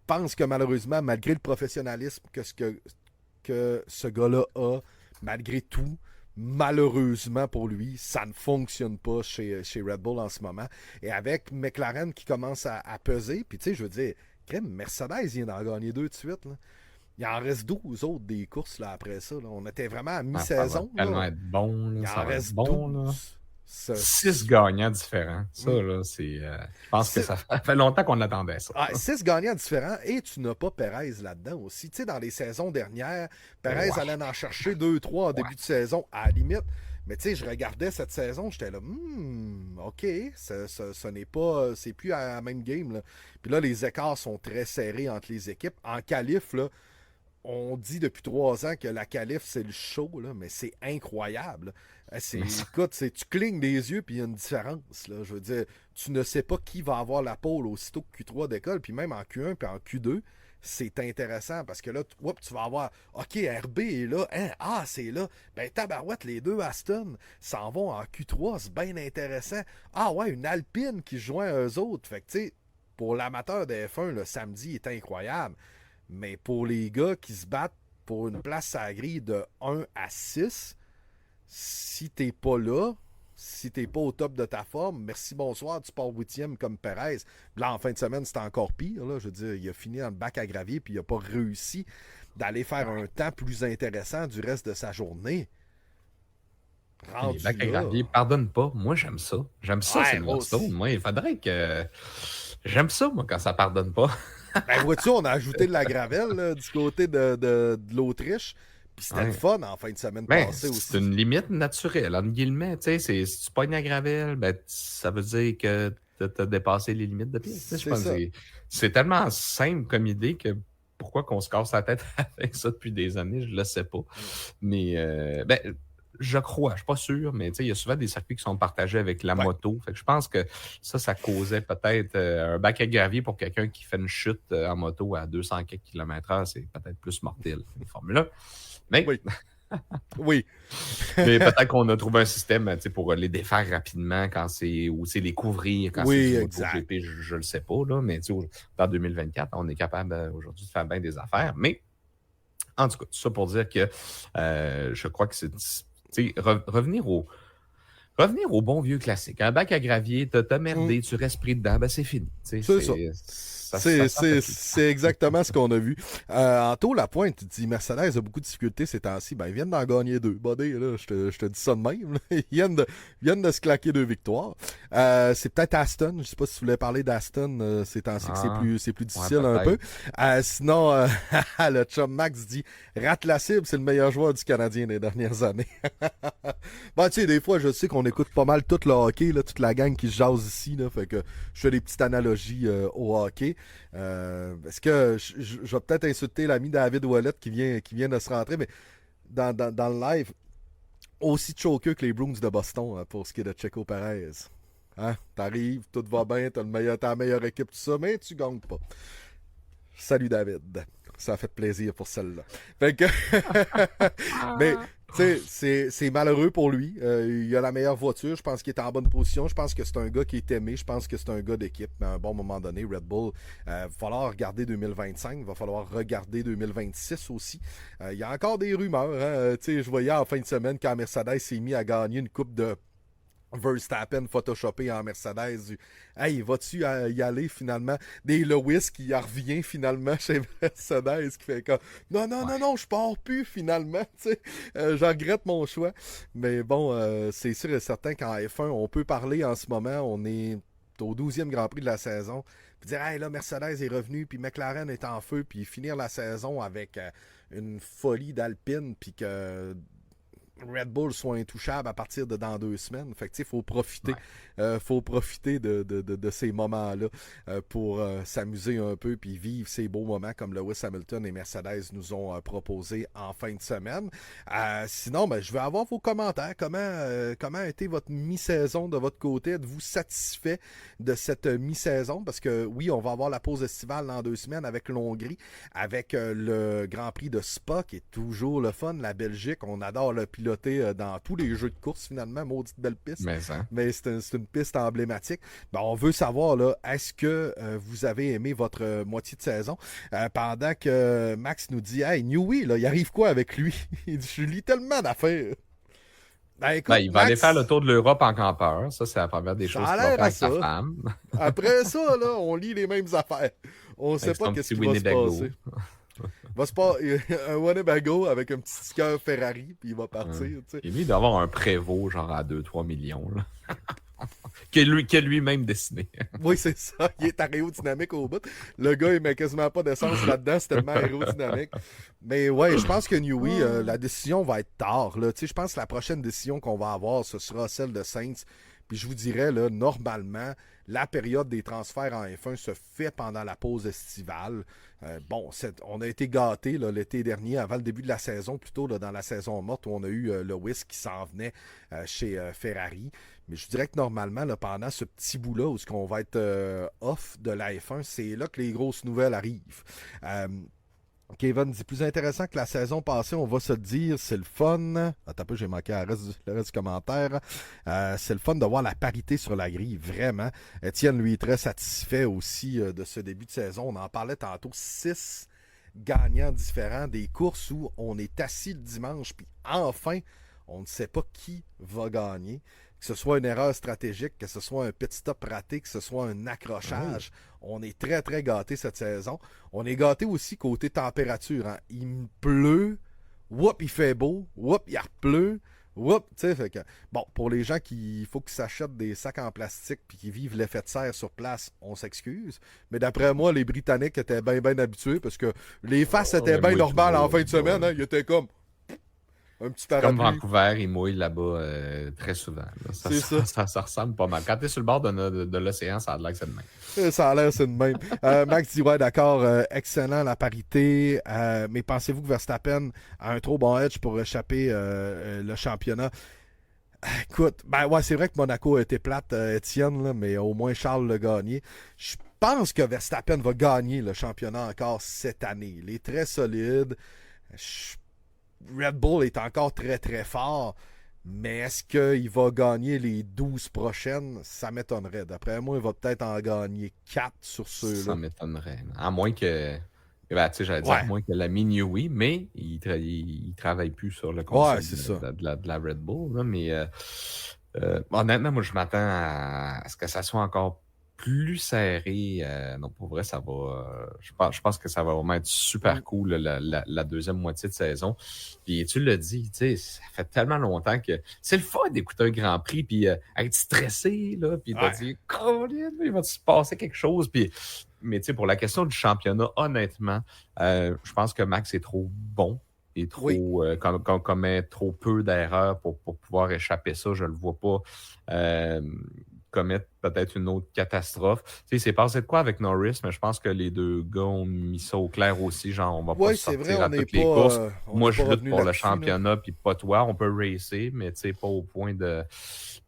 pense que malheureusement, malgré le professionnalisme que ce gars-là a, malgré tout, malheureusement pour lui, ça ne fonctionne pas chez Red Bull en ce moment. Et avec McLaren qui commence à peser, puis tu sais, je veux dire, Mercedes vient d'en gagner 2 de suite. Là. Il en reste 12 autres des courses là, après ça. Là. On était vraiment à mi-saison. Ça va tellement être bon. Là. Il ça en reste bon, 12. 6 gagnants différents. Ça, là, c'est. Je pense que ça fait longtemps qu'on attendait ça. 6 gagnants différents et tu n'as pas Perez là-dedans aussi. Tu sais, dans les saisons dernières, Perez allait en chercher 2-3 en début de saison, à la limite. Mais tu sais, je regardais cette saison, j'étais là, OK, ce n'est pas, c'est plus à la même game. Là. Puis là, les écarts sont très serrés entre les équipes. En qualif, là, on dit depuis 3 ans que la qualif, c'est le show, là, mais c'est incroyable. Écoute, tu clignes des yeux, puis il y a une différence. Là. Je veux dire, tu ne sais pas qui va avoir la pole aussitôt que Q3 décolle, puis même en Q1 puis en Q2, c'est intéressant parce que là, tu vas avoir, OK, RB est là, hein, c'est là. Ben, tabarouette, les deux Aston s'en vont en Q3, c'est bien intéressant. Ah ouais, une Alpine qui joint eux autres. Fait que, tu sais, pour l'amateur de F1, le samedi est incroyable. Mais pour les gars qui se battent pour une place à la grille de 1 à 6, si t'es pas là, si t'es pas au top de ta forme, merci, bonsoir, tu pars 8e comme Perez. Là, en fin de semaine, c'était encore pire. Là. Je veux dire, il a fini dans le bac à gravier puis il n'a pas réussi d'aller faire un temps plus intéressant du reste de sa journée. Les bacs à gravier, pardonne pas. Moi, j'aime ça. J'aime ça, c'est Silverstone. Moi, il faudrait que... J'aime ça, moi, quand ça pardonne pas. Ben, vois-tu, on a ajouté de la gravelle là, du côté de l'Autriche. Puis c'était le fun en fin de semaine passée aussi. C'est une limite naturelle, entre guillemets. Si tu pognes la gravelle, ben, ça veut dire que tu as dépassé les limites de piste. Je pense que c'est tellement simple comme idée que pourquoi qu'on se casse la tête avec ça depuis des années, je ne le sais pas. Mais je crois, je ne suis pas sûr, mais il y a souvent des circuits qui sont partagés avec la moto. Fait que je pense que ça causait peut-être un bac à gravier pour quelqu'un qui fait une chute en moto à 200 km/h. C'est peut-être plus mortel, les Formule 1. Mais, oui. Mais peut-être qu'on a trouvé un système pour les défaire rapidement quand ou les couvrir quand c'est du MotoGP, je ne le sais pas. Là, mais dans 2024, on est capable aujourd'hui de faire bien des affaires. Mais en tout cas, tout ça pour dire que je crois que c'est revenir au bon vieux classique. Un bac à gravier, t'as merdé, tu restes pris dedans, ben c'est fini. C'est ça. C'est exactement ce qu'on a vu. Anto Lapointe, tu dis Mercedes a beaucoup de difficultés ces temps-ci. Ben, ils viennent d'en gagner 2. Buddy, là, je te dis ça de même. Ils viennent de se claquer 2 victoires. C'est peut-être Aston. Je sais pas si tu voulais parler d'Aston ces temps-ci, que c'est plus difficile un peu. Sinon, le chum Max dit rate la cible, c'est le meilleur joueur du Canadien des dernières années. Ben, tu sais, des fois, je sais qu'on écoute pas mal tout le hockey, là, toute la gang qui se jase ici. Là, fait que je fais des petites analogies au hockey. Est-ce que je vais peut-être insulter l'ami David Ouellet qui vient de se rentrer, mais dans le live, aussi choqueux que les Bruins de Boston pour ce qui est de Checo Perez. Hein? T'arrives, tout va bien, t'as la meilleure équipe, tout ça, mais tu gagnes pas. Salut David. Ça a fait plaisir pour celle-là. Fait que mais c'est malheureux pour lui. Il a la meilleure voiture. Je pense qu'il est en bonne position. Je pense que c'est un gars qui est aimé. Je pense que c'est un gars d'équipe. Mais à un bon moment donné, Red Bull, va falloir regarder 2025. Il va falloir regarder 2026 aussi. Il y a encore des rumeurs. Hein? Je voyais en fin de semaine quand Mercedes s'est mis à gagner une coupe de Verstappen photoshopé en Mercedes. Hey, vas-tu y aller finalement? Des Lewis qui revient finalement chez Mercedes qui fait comme non, je pars plus finalement. Je regrette mon choix. Mais bon, c'est sûr et certain qu'en F1, on peut parler en ce moment. On est au 12e Grand Prix de la saison. Puis dire, hey là, Mercedes est revenu, puis McLaren est en feu, puis finir la saison avec une folie d'Alpine, puis que Red Bull soit intouchable à partir de dans 2 semaines. Fait que, tu sais, faut profiter. Faut profiter de ces moments-là pour s'amuser un peu puis vivre ces beaux moments comme Lewis Hamilton et Mercedes nous ont proposé en fin de semaine. Sinon, ben, je vais avoir vos commentaires. Comment a été votre mi-saison de votre côté? Êtes-vous satisfait de cette mi-saison? Parce que oui, on va avoir la pause estivale dans 2 semaines avec l'Hongrie, avec le Grand Prix de Spa qui est toujours le fun. La Belgique, on adore le piloter dans tous les jeux de course finalement. Maudite belle piste. Mais c'est une piste emblématique. Ben, on veut savoir, là, est-ce que vous avez aimé votre moitié de saison? Pendant que Max nous dit, hey, Newey, là, il arrive quoi avec lui? Il dit, je lis tellement d'affaires. Ben, écoute, il va aller faire le tour de l'Europe en campeur. Ça, c'est la première des choses qu'il va faire avec sa femme. Après ça, là, on lit les mêmes affaires. On ne sait pas qu'est-ce qui va se passer. Va se passer un Winnebago avec un petit sticker Ferrari, puis il va partir. Et lui, il doit avoir un Prévost, genre à 2-3 millions. Là. Qu'il a lui-même dessiné. Oui, c'est ça. Il est aérodynamique au bout. Le gars, il met quasiment pas d'essence là-dedans. C'est tellement aérodynamique. Mais ouais, je pense que Newey, la décision va être tard. Là. Je pense que la prochaine décision qu'on va avoir, ce sera celle de Sainz. Puis je vous dirais, là, normalement, la période des transferts en F1 se fait pendant la pause estivale. On a été gâtés l'été dernier, avant le début de la saison, plutôt là, dans la saison morte, où on a eu Lewis qui s'en venait chez Ferrari. Mais je dirais que normalement, là, pendant ce petit bout-là, où on va être off de la F1, c'est là que les grosses nouvelles arrivent. Kevin dit, plus intéressant que la saison passée, on va se dire, c'est le fun. Attends un peu, j'ai manqué le reste du commentaire. C'est le fun de voir la parité sur la grille, vraiment. Étienne, lui, est très satisfait aussi de ce début de saison. On en parlait tantôt, 6 gagnants différents, des courses où on est assis le dimanche, puis enfin, on ne sait pas qui va gagner. Que ce soit une erreur stratégique, que ce soit un pit stop raté, que ce soit un accrochage. On est très, très gâtés cette saison. On est gâtés aussi côté température. Hein. Il pleut, il fait beau, il repleut, tu sais, fait que... Bon, pour les gens il faut qu'ils s'achètent des sacs en plastique puis qui vivent l'effet de serre sur place, on s'excuse. Mais d'après moi, les Britanniques étaient bien, bien habitués parce que les faces étaient bien normales en fin de semaine. Hein. Ils étaient comme... un petit parapluie. Comme Vancouver, il mouille là-bas très souvent. Là. Ça ressemble pas mal. Quand tu es sur le bord de l'océan, ça a l'air que c'est de même. Ça a l'air c'est de même. Max dit, ouais, d'accord, excellent la parité. Mais pensez-vous que Verstappen a un trop bon edge pour échapper le championnat? Écoute, ben ouais, c'est vrai que Monaco a été plate, Étienne, là, mais au moins Charles l'a gagné. Je pense que Verstappen va gagner le championnat encore cette année. Il est très solide. Red Bull est encore très très fort, mais est-ce qu'il va gagner les 12 prochaines? Ça m'étonnerait. D'après moi, il va peut-être en gagner 4 sur ceux-là. Ça m'étonnerait. À moins que... j'allais dire à moins que l'ami Newey, mais il travaille plus sur le concept de la Red Bull. Là, mais honnêtement, moi, je m'attends à ce que ça soit encore plus serré. Non, pour vrai, ça va... je pense que ça va vraiment être super cool la deuxième moitié de saison. Puis tu l'as dit, tu sais, ça fait tellement longtemps que c'est le fun d'écouter un Grand Prix puis être stressé, là, puis de dire « Colin, il va se passer quelque chose? » Puis, mais tu sais, pour la question du championnat, honnêtement, je pense que Max est trop bon et trop commet trop peu d'erreurs pour pouvoir échapper ça. Je le vois pas commettre peut-être une autre catastrophe. Tu sais, c'est passé de quoi avec Norris, mais je pense que les deux gars ont mis ça au clair aussi, genre on va pas sortir à toutes les courses. Moi, je lutte pour le championnat, puis pas toi. On peut racer, mais tu sais, pas au point de...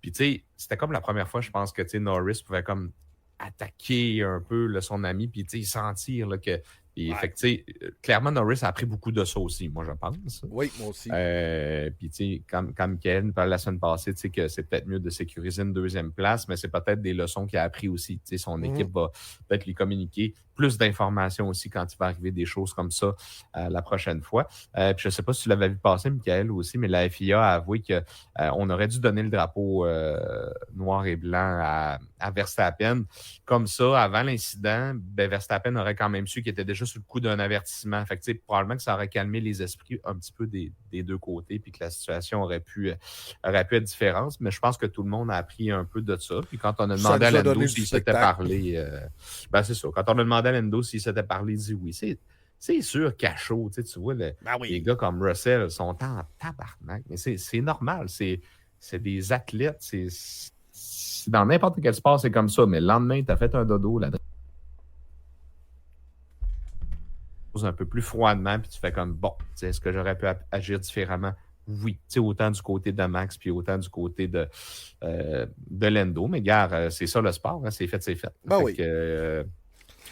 Puis tu sais, c'était comme la première fois, je pense que tu sais, Norris pouvait comme attaquer un peu là, son ami, puis tu sais, sentir là, que... Puis, fait que, tu sais, clairement, Norris a appris beaucoup de ça aussi, moi, je pense. Oui, moi aussi. Puis, tu sais, comme Michael nous parlait la semaine passée, tu sais, que c'est peut-être mieux de sécuriser une deuxième place, mais c'est peut-être des leçons qu'il a appris aussi. Tu sais, son équipe va peut-être lui communiquer plus d'informations aussi quand il va arriver des choses comme ça la prochaine fois. Puis, je sais pas si tu l'avais vu passer, Michael, aussi, mais la FIA a avoué qu'on aurait dû donner le drapeau noir et blanc à Verstappen. Comme ça, avant l'incident, Verstappen aurait quand même su qu'il était déjà sur le coup d'un avertissement. Fait que, probablement que ça aurait calmé les esprits un petit peu des deux côtés, puis que la situation aurait pu être différente. Mais je pense que tout le monde a appris un peu de ça. Puis quand on a demandé à Lando s'il s'était parlé... c'est ça. Quand on a demandé à Lando s'il s'était parlé, il dit oui. c'est sûr qu'à chaud, tu vois, Ben les oui. gars comme Russell sont en tabarnak. Mais c'est normal. C'est des athlètes. Dans n'importe quel sport, c'est comme ça. Mais le lendemain, tu as fait un dodo, la un peu plus froidement, puis tu fais comme, bon, est-ce que j'aurais pu agir différemment? Oui, autant du côté de Max, puis autant du côté de Lando. Mais gars, c'est ça le sport, hein, c'est fait, c'est fait. Ben Fait oui. que,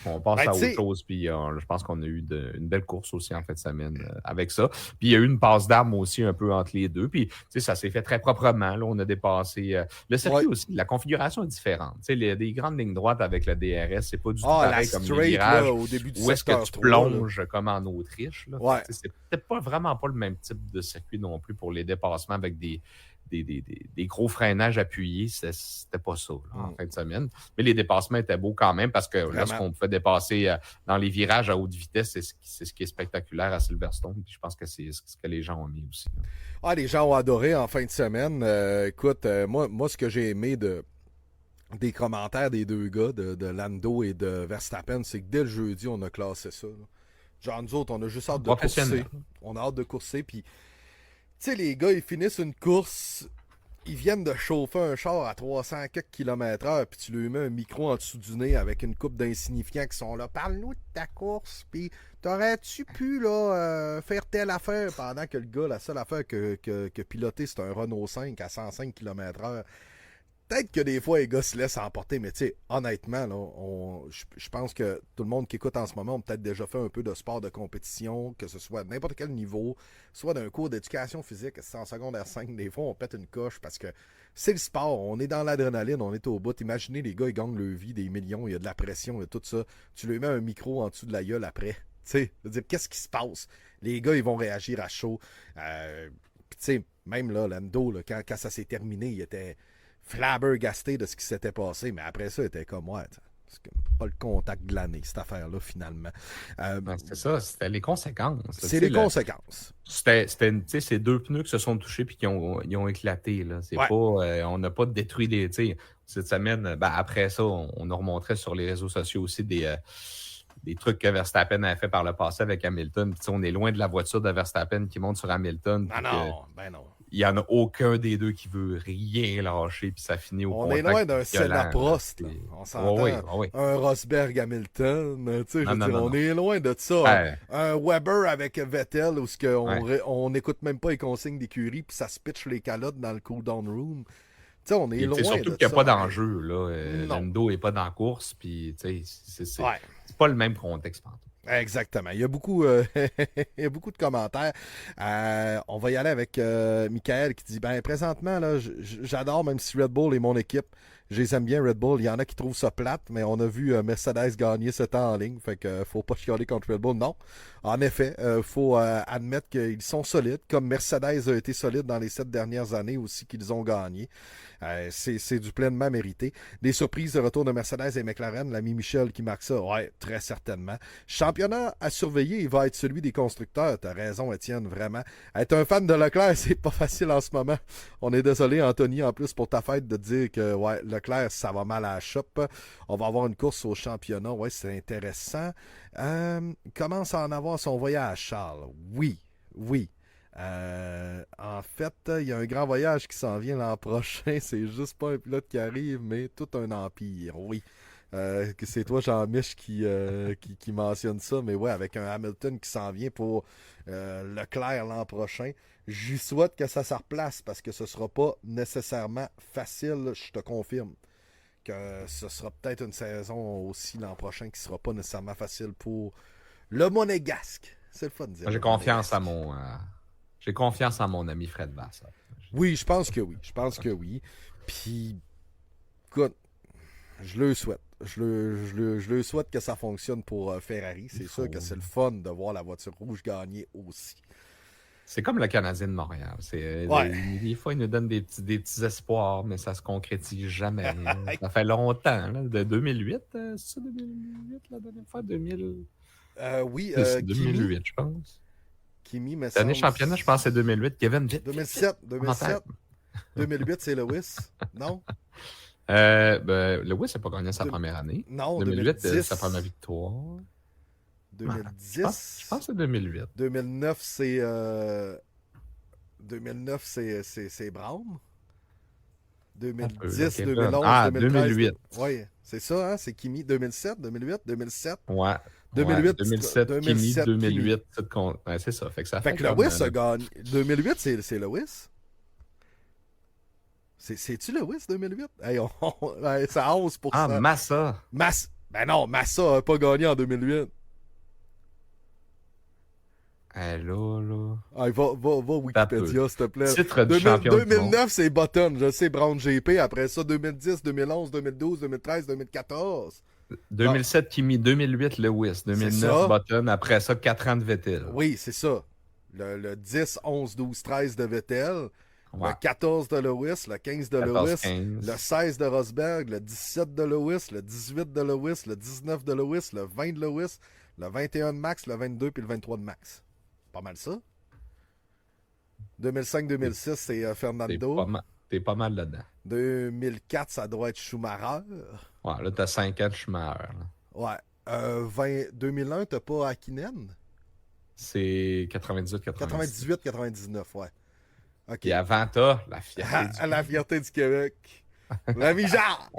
on passe Ben, à tu autre sais, chose, puis je pense qu'on a eu une belle course aussi en fin de semaine avec ça. Puis il y a eu une passe d'armes aussi un peu entre les deux. Puis ça s'est fait très proprement. Là, on a dépassé. Le circuit ouais. aussi, la configuration est différente. Des grandes lignes droites avec le DRS, c'est pas du tout Ah, la pareil comme les straight, là, virages au début du où est-ce que secteur tu 3, là. plonges comme en Autriche. Là. Ouais. C'est peut-être vraiment pas le même type de circuit non plus pour les dépassements avec des gros freinages appuyés, c'était pas ça là, en fin de semaine. Mais les dépassements étaient beaux quand même parce que lorsqu'on pouvait dépasser dans les virages à haute vitesse, c'est ce qui est spectaculaire à Silverstone. Puis je pense que c'est ce que les gens ont mis aussi. Là. Ah, les gens ont adoré en fin de semaine. Écoute, moi, ce que j'ai aimé des commentaires des deux gars, de Lando et de Verstappen, c'est que dès le jeudi, on a classé ça. Là. Genre, nous autres, on a juste hâte de courser. On a hâte de courser, puis tu sais, les gars, ils finissent une course, ils viennent de chauffer un char à 300 quelques km/h, puis tu lui mets un micro en dessous du nez avec une coupe d'insignifiants qui sont là. Parle-nous de ta course, puis t'aurais-tu pu là, faire telle affaire pendant que le gars, la seule affaire que piloté, c'est un Renault 5 à 105 km/h. Peut-être que des fois, les gars se laissent emporter, mais tu sais, honnêtement, là, je pense que tout le monde qui écoute en ce moment a peut-être déjà fait un peu de sport de compétition, que ce soit à n'importe quel niveau, soit d'un cours d'éducation physique, c'est en secondaire 5, des fois, on pète une coche parce que c'est le sport, on est dans l'adrénaline, on est au bout. Imaginez, les gars, ils gagnent leur vie, des millions, il y a de la pression, il y a tout ça. Tu lui mets un micro en dessous de la gueule après. Tu sais, dire, qu'est-ce qui se passe? Les gars, ils vont réagir à chaud. Puis tu sais, même là, Lando, là, quand ça s'est terminé, il était flabbergasté de ce qui s'était passé, mais après ça, il était comme, ouais, c'est pas le contact de l'année, cette affaire-là, finalement. C'était ça, c'était les conséquences. C'est les conséquences. C'était ces deux pneus qui se sont touchés et qui ont éclaté. Là. C'est pas, on n'a pas détruit les. Cette semaine, après ça, on nous remontrait sur les réseaux sociaux aussi des trucs que Verstappen a fait par le passé avec Hamilton. Puis, on est loin de la voiture de Verstappen qui monte sur Hamilton. Ben non. Il n'y en a aucun des deux qui veut rien lâcher, puis ça finit au contact. On est loin d'un Senna Prost. On s'entend. Un Rosberg Hamilton. On est loin de ça. Un Weber avec Vettel où on n'écoute même pas les consignes d'écurie, puis ça se pitch les calottes dans le cool-down room. T'sais, on est loin de ça. Surtout qu'il n'y a pas d'enjeu. Lando n'est pas dans la course, puis c'est pas le même contexte. Exactement. Il y a beaucoup, il y a beaucoup de commentaires. On va y aller avec Michael qui dit présentement, là, j'adore, même si Red Bull est mon équipe. Je les aime bien, Red Bull. Il y en a qui trouvent ça plate, mais on a vu Mercedes gagner ce temps en ligne. Fait que faut pas chialer contre Red Bull. Non. En effet, faut admettre qu'ils sont solides, comme Mercedes a été solide dans les 7 dernières années aussi qu'ils ont gagné. C'est du pleinement mérité. Des surprises de retour de Mercedes et McLaren, l'ami Michel qui marque ça, ouais, très certainement. Championnat à surveiller, il va être celui des constructeurs. T'as raison, Étienne, vraiment. Être un fan de Leclerc, c'est pas facile en ce moment. On est désolé, Anthony, en plus, pour ta fête, de dire que ouais, Leclerc, ça va mal à la shop. On va avoir une course au championnat. Ouais, c'est intéressant. Commence à en avoir son voyage, Charles. Oui. En fait, il y a un grand voyage qui s'en vient l'an prochain. C'est juste pas un pilote qui arrive, mais tout un empire. Oui. C'est toi, Jean-Mich, qui mentionne ça. Mais ouais, avec un Hamilton qui s'en vient pour Leclerc l'an prochain. Je lui souhaite que ça se replace parce que ce sera pas nécessairement facile, je te confirme. Que ce sera peut-être une saison aussi l'an prochain qui sera pas nécessairement facile pour le Monégasque. C'est le fun de dire. J'ai confiance en mon ami Fred Vasseur. Oui, je pense que oui. Puis, écoute, je le souhaite. Je le souhaite que ça fonctionne pour Ferrari. C'est sûr que c'est le fun de voir la voiture rouge gagner aussi. C'est comme le Canadien de Montréal. Des fois, il nous donne des petits espoirs, mais ça se concrétise jamais. Ça fait longtemps, là, de 2008. C'est ça, 2008, la dernière fois? 2000... oui, c'est 2008, je pense. Kimi, mais l'année championnat, je pense que c'est 2008. Kevin, vite. 2007. 2008, c'est Lewis. Non? Lewis n'a pas gagné sa première année. Non, 2008, 2010. sa première victoire. Je pense que c'est 2008. 2009, c'est 2009, c'est Brown. 2010, 2011, Ah, 2013. 2008. Oui, c'est ça, hein? C'est Kimi. 2007, 2008, 2007. Ouais. 2008, 2007, Kimi, 2008. Ouais, c'est ça. Fait que ça Fait fait que comme... Lewis a gagné. 2008, c'est Lewis. C'est-tu Lewis 2008? Hey, ouais, c'est à 11%. Ah, Massa. Ben non, Massa a pas gagné en 2008. Là. Ah, va Wikipédia, s'il te plaît. Titre du champion du monde. 2009, c'est Button. Je sais, Brown GP. Après ça, 2010, 2011, 2012, 2013, 2014. 2007, Kimi. 2008, Lewis. 2009, Button. Après ça, 4 ans de Vettel. Oui, c'est ça. Le 10, 11, 12, 13 de Vettel. Ouais. Le 14 de Lewis, le 15 de 14, Lewis, 15. le 16 de Rosberg, le 17 de Lewis, le 18 de Lewis, le 19 de Lewis, le 20 de Lewis, le 21 de Max, le 22 puis le 23 de Max. Pas mal ça. 2005-2006, c'est Fernando. T'es pas mal là-dedans. 2004, ça doit être Schumacher. Ouais, là, t'as 5 ans de Schumacher. Là. Ouais. 2001, t'as pas Hakkinen? C'est 98-99. 98-99, ouais. OK. Et avant, t'as la fierté La fierté du Québec. L'ami Jacques!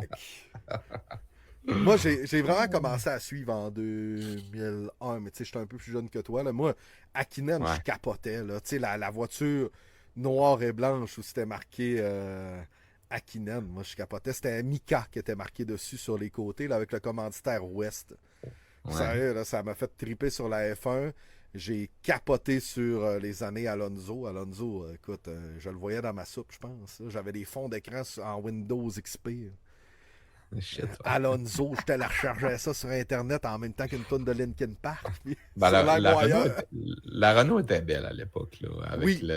Moi, j'ai vraiment commencé à suivre en 2001, mais tu sais, j'étais un peu plus jeune que toi. Là. Moi, Hakkinen, je capotais. Tu sais, la voiture noire et blanche où c'était marqué Hakkinen, moi, je capotais. C'était Mika qui était marqué dessus sur les côtés là, avec le commanditaire West. Ouais. Sérieux, là, ça m'a fait triper sur la F1. J'ai capoté sur les années Alonso. Alonso, écoute, je le voyais dans ma soupe, je pense. J'avais des fonds d'écran en Windows XP. Shit, Alonso, je te la rechargeais ça sur Internet en même temps qu'une tonne de Linkin Park. La Renault était belle à l'époque, là, avec oui.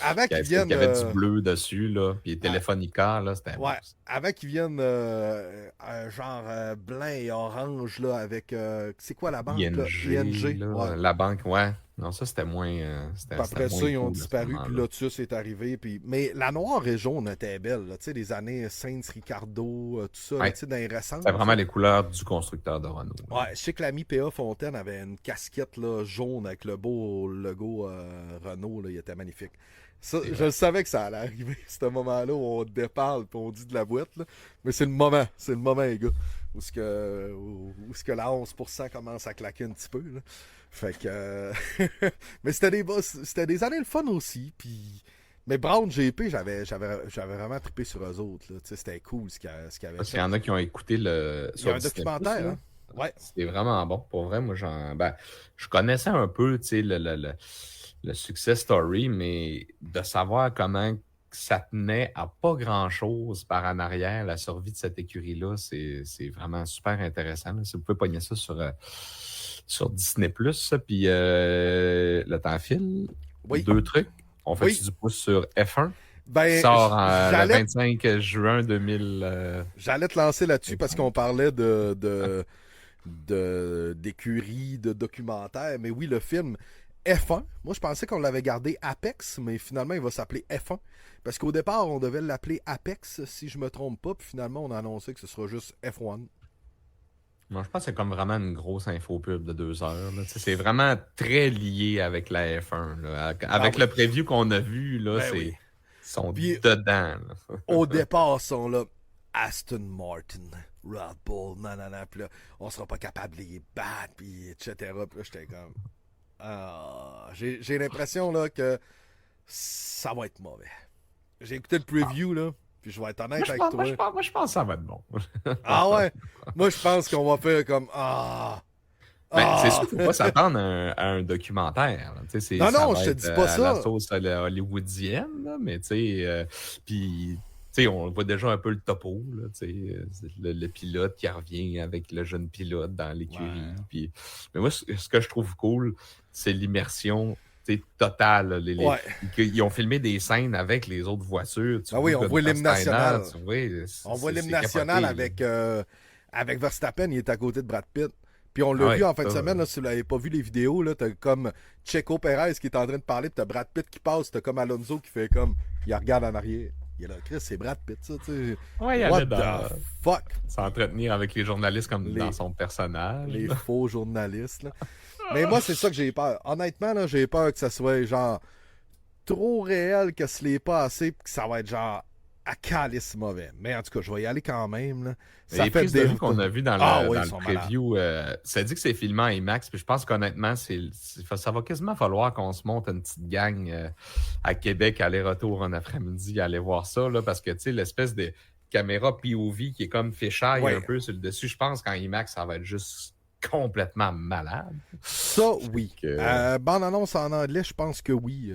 Avant qu'ils viennent, il y avait du bleu dessus, là, puis les Telefonica, là, c'était ouais. Avant qu'ils viennent genre blanc et orange, là, avec c'est quoi la banque? ING, là, ouais. La banque, ouais. Non, ça, c'était moins... après ça, ils ont disparu, puis Lotus est arrivé. Puis... Mais la noire et jaune était belle, tu sais, les années Sainz, Ricardo, tout ça, tu sais, dans les récentes. C'était vraiment les couleurs du constructeur de Renault. Ouais, je sais que l'ami P.A. Fontaine avait une casquette là, jaune avec le beau logo Renault, là, il était magnifique. Ça, je savais que ça allait arriver, ce moment-là, où on déparle puis on dit de la boîte, là. Mais c'est le moment, les gars, où est-ce que la 11% commence à claquer un petit peu, là. Fait que... mais c'était des années le fun aussi, puis... Mais Brown GP, j'avais vraiment trippé sur eux autres, là. C'était cool ce qu'il y avait. Parce qu'il y en a qui ont écouté le... Il y a un documentaire, hein? Ouais. C'était vraiment bon. Pour vrai, moi, je connaissais un peu, tu sais, le success story, mais de savoir comment ça tenait à pas grand-chose par en arrière, la survie de cette écurie-là, c'est vraiment super intéressant. Là. Si vous pouvez pogner ça sur Disney+, puis le temps file. Oui. 2 trucs. On fait du pouce sur F1. Ben, qui sort le 25 juin 2000. J'allais te lancer là-dessus parce qu'on parlait d'écurie, de documentaire. Mais oui, le film F1, moi je pensais qu'on l'avait gardé Apex, mais finalement il va s'appeler F1. Parce qu'au départ, on devait l'appeler Apex, si je me trompe pas, puis finalement on a annoncé que ce sera juste F1. Moi, je pense que c'est comme vraiment une grosse infopub de 2 heures. C'est vraiment très lié avec la F1. Là. Avec le preview qu'on a vu, là, ils sont dedans. Là. Au départ, ils sont là. Aston Martin, Red Bull, nanana, puis là, on sera pas capable de les battre, puis etc. Puis là, j'étais comme... j'ai l'impression là que ça va être mauvais. J'ai écouté le preview, là, puis je vais être honnête avec toi. Moi, je pense que ça va être bon. Ah ouais? Moi, je pense qu'on va faire comme... C'est sûr qu'il ne faut pas s'attendre à un documentaire. Non, je te dis pas ça. La sauce hollywoodienne, là, mais tu sais... puis... Tu sais, on voit déjà un peu le topo, là, le pilote qui revient avec le jeune pilote dans l'écurie. Ouais. Puis... Mais moi, ce que je trouve cool, c'est l'immersion totale. Là, ils ont filmé des scènes avec les autres voitures. Oui, on voit l'hymne national. On voit l'hymne national avec Verstappen, il est à côté de Brad Pitt. Puis on l'a vu en fin de semaine, là, si vous l'avez pas vu les vidéos, là, t'as comme Checo Pérez qui est en train de parler, puis t'as Brad Pitt qui passe, t'as comme Alonso qui fait comme, il regarde en arrière. Il est là, Chris, c'est Brad Pitt, ça, tu sais. Ouais, il What allait the fuck? s'entretenir avec les journalistes comme Les, dans son personnage. les faux journalistes, là. Mais moi, c'est ça que j'ai peur. Honnêtement, là, j'ai peur que ça soit genre trop réel, que ce n'est pas assez, puis que ça va être genre à calice mauvais. Mais en tout cas, je vais y aller quand même. Là. Ça Les fait prises de vue qu'on a vues dans oui, dans le preview, ça dit que c'est filmé en IMAX, puis je pense qu'honnêtement, ça va quasiment falloir qu'on se monte une petite gang à Québec, aller-retour en après-midi, aller voir ça, là, parce que, tu sais, l'espèce de caméra POV qui est comme fisheye un peu sur le dessus, je pense qu'en IMAX, ça va être juste complètement malade. Ça, oui. Bande-annonce en anglais, je pense que oui.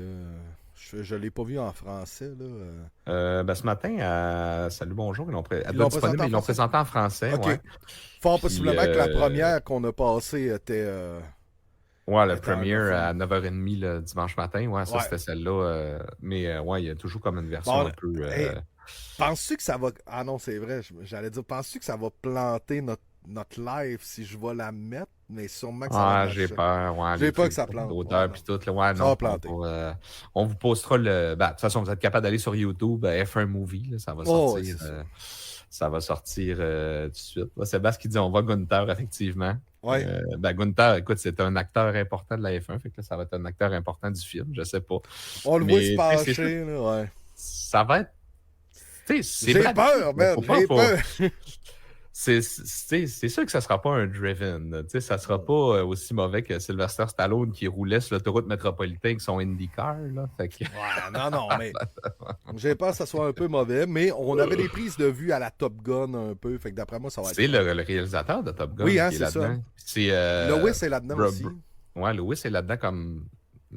Je ne l'ai pas vu en français. Là. Ce matin, à Salut Bonjour, Ils l'ont présenté en français. OK. Ouais. Fort possiblement que la première qu'on a passée était... ouais, la première à 9h30 le dimanche matin. Ouais, ça, c'était celle-là. Mais ouais, il y a toujours comme une version un peu... Penses-tu que ça va... Ah non, c'est vrai. J'allais dire, penses-tu que ça va planter notre live si je vais la mettre? Mais sûrement que ça va marcher. J'ai peur. Ouais, j'ai peur que ça plante. L'odeur puis tout. Là, ouais, ça va planter. On vous postera le... de toute façon, vous êtes capable d'aller sur YouTube, F1 Movie. Là, ça va sortir. Ça va sortir tout de suite. Là, Sébastien qui dit on va Gunther, effectivement. Ouais. Gunther, écoute, c'est un acteur important de la F1. Fait que là, ça va être un acteur important du film. Je sais pas. On le voit se pencher. Là, ouais. Ça va être... J'ai peur, man. J'ai peur. C'est sûr que ça sera pas un Driven. Ça sera pas aussi mauvais que Sylvester Stallone qui roulait sur l'autoroute métropolitaine avec son IndyCar. Là. Fait que... Ouais, non, mais j'ai peur que ça soit un peu mauvais, mais on avait des prises de vue à la Top Gun un peu. Fait que d'après moi, ça va être... C'est le réalisateur de Top Gun qui est là-dedans. Lewis est là-dedans aussi. Ouais, Lewis est là-dedans comme...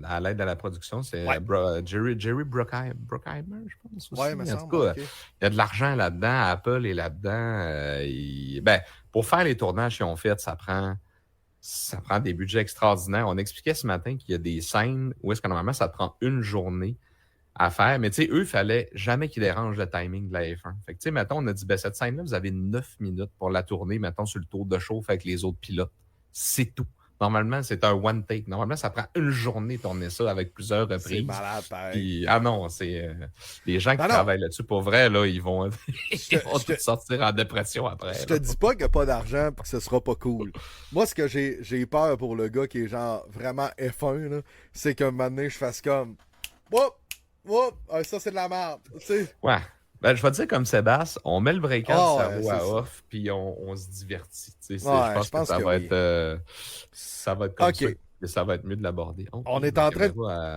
à l'aide de la production, c'est Jerry Bruckheimer, je pense. Aussi. Ouais, mais en tout cas, il y a de l'argent là-dedans. Apple est là-dedans. Pour faire les tournages qu'ils ont fait, ça prend des budgets extraordinaires. On expliquait ce matin qu'il y a des scènes où est-ce que normalement, ça prend une journée à faire. Mais tu sais, eux, il fallait jamais qu'ils dérangent le timing de la F1. Fait que tu sais, mettons, on a dit, cette scène-là, vous avez 9 minutes pour la tourner, mettons, sur le tour de chauffe avec les autres pilotes. C'est tout. Normalement, c'est un one take. Normalement, ça prend une journée de tourner ça avec plusieurs reprises. C'est malade, pareil. Puis, non, c'est... les gens qui travaillent là-dessus, pour vrai, là, ils vont tous sortir en dépression après. Je te dis pas qu'il n'y a pas d'argent et que ce sera pas cool. Moi, ce que j'ai peur pour le gars qui est genre vraiment F1, là, c'est qu'un moment donné, je fasse comme... Whoop, ça, c'est de la merde. T'sais. Ouais. Je vais te dire comme Sébastien, on met le breaker ça roue à off, puis on se divertit. Je pense que ça va être ça va être comme ça. Ça va être mieux de l'aborder. On est en train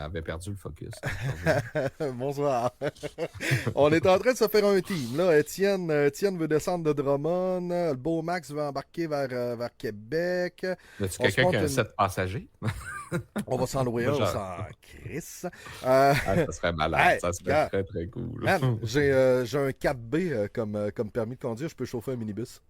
avait perdu le focus. Bonsoir. On est en train de se faire un team. Là, Étienne veut descendre de Drummond. Le beau Max veut embarquer vers Québec. As-tu quelqu'un qui a un 7 passagers? On va s'en louer un, on s'en crisse. Ça serait malade, ça serait très très cool. Man, j'ai un 4B comme permis de conduire, je peux chauffer un minibus.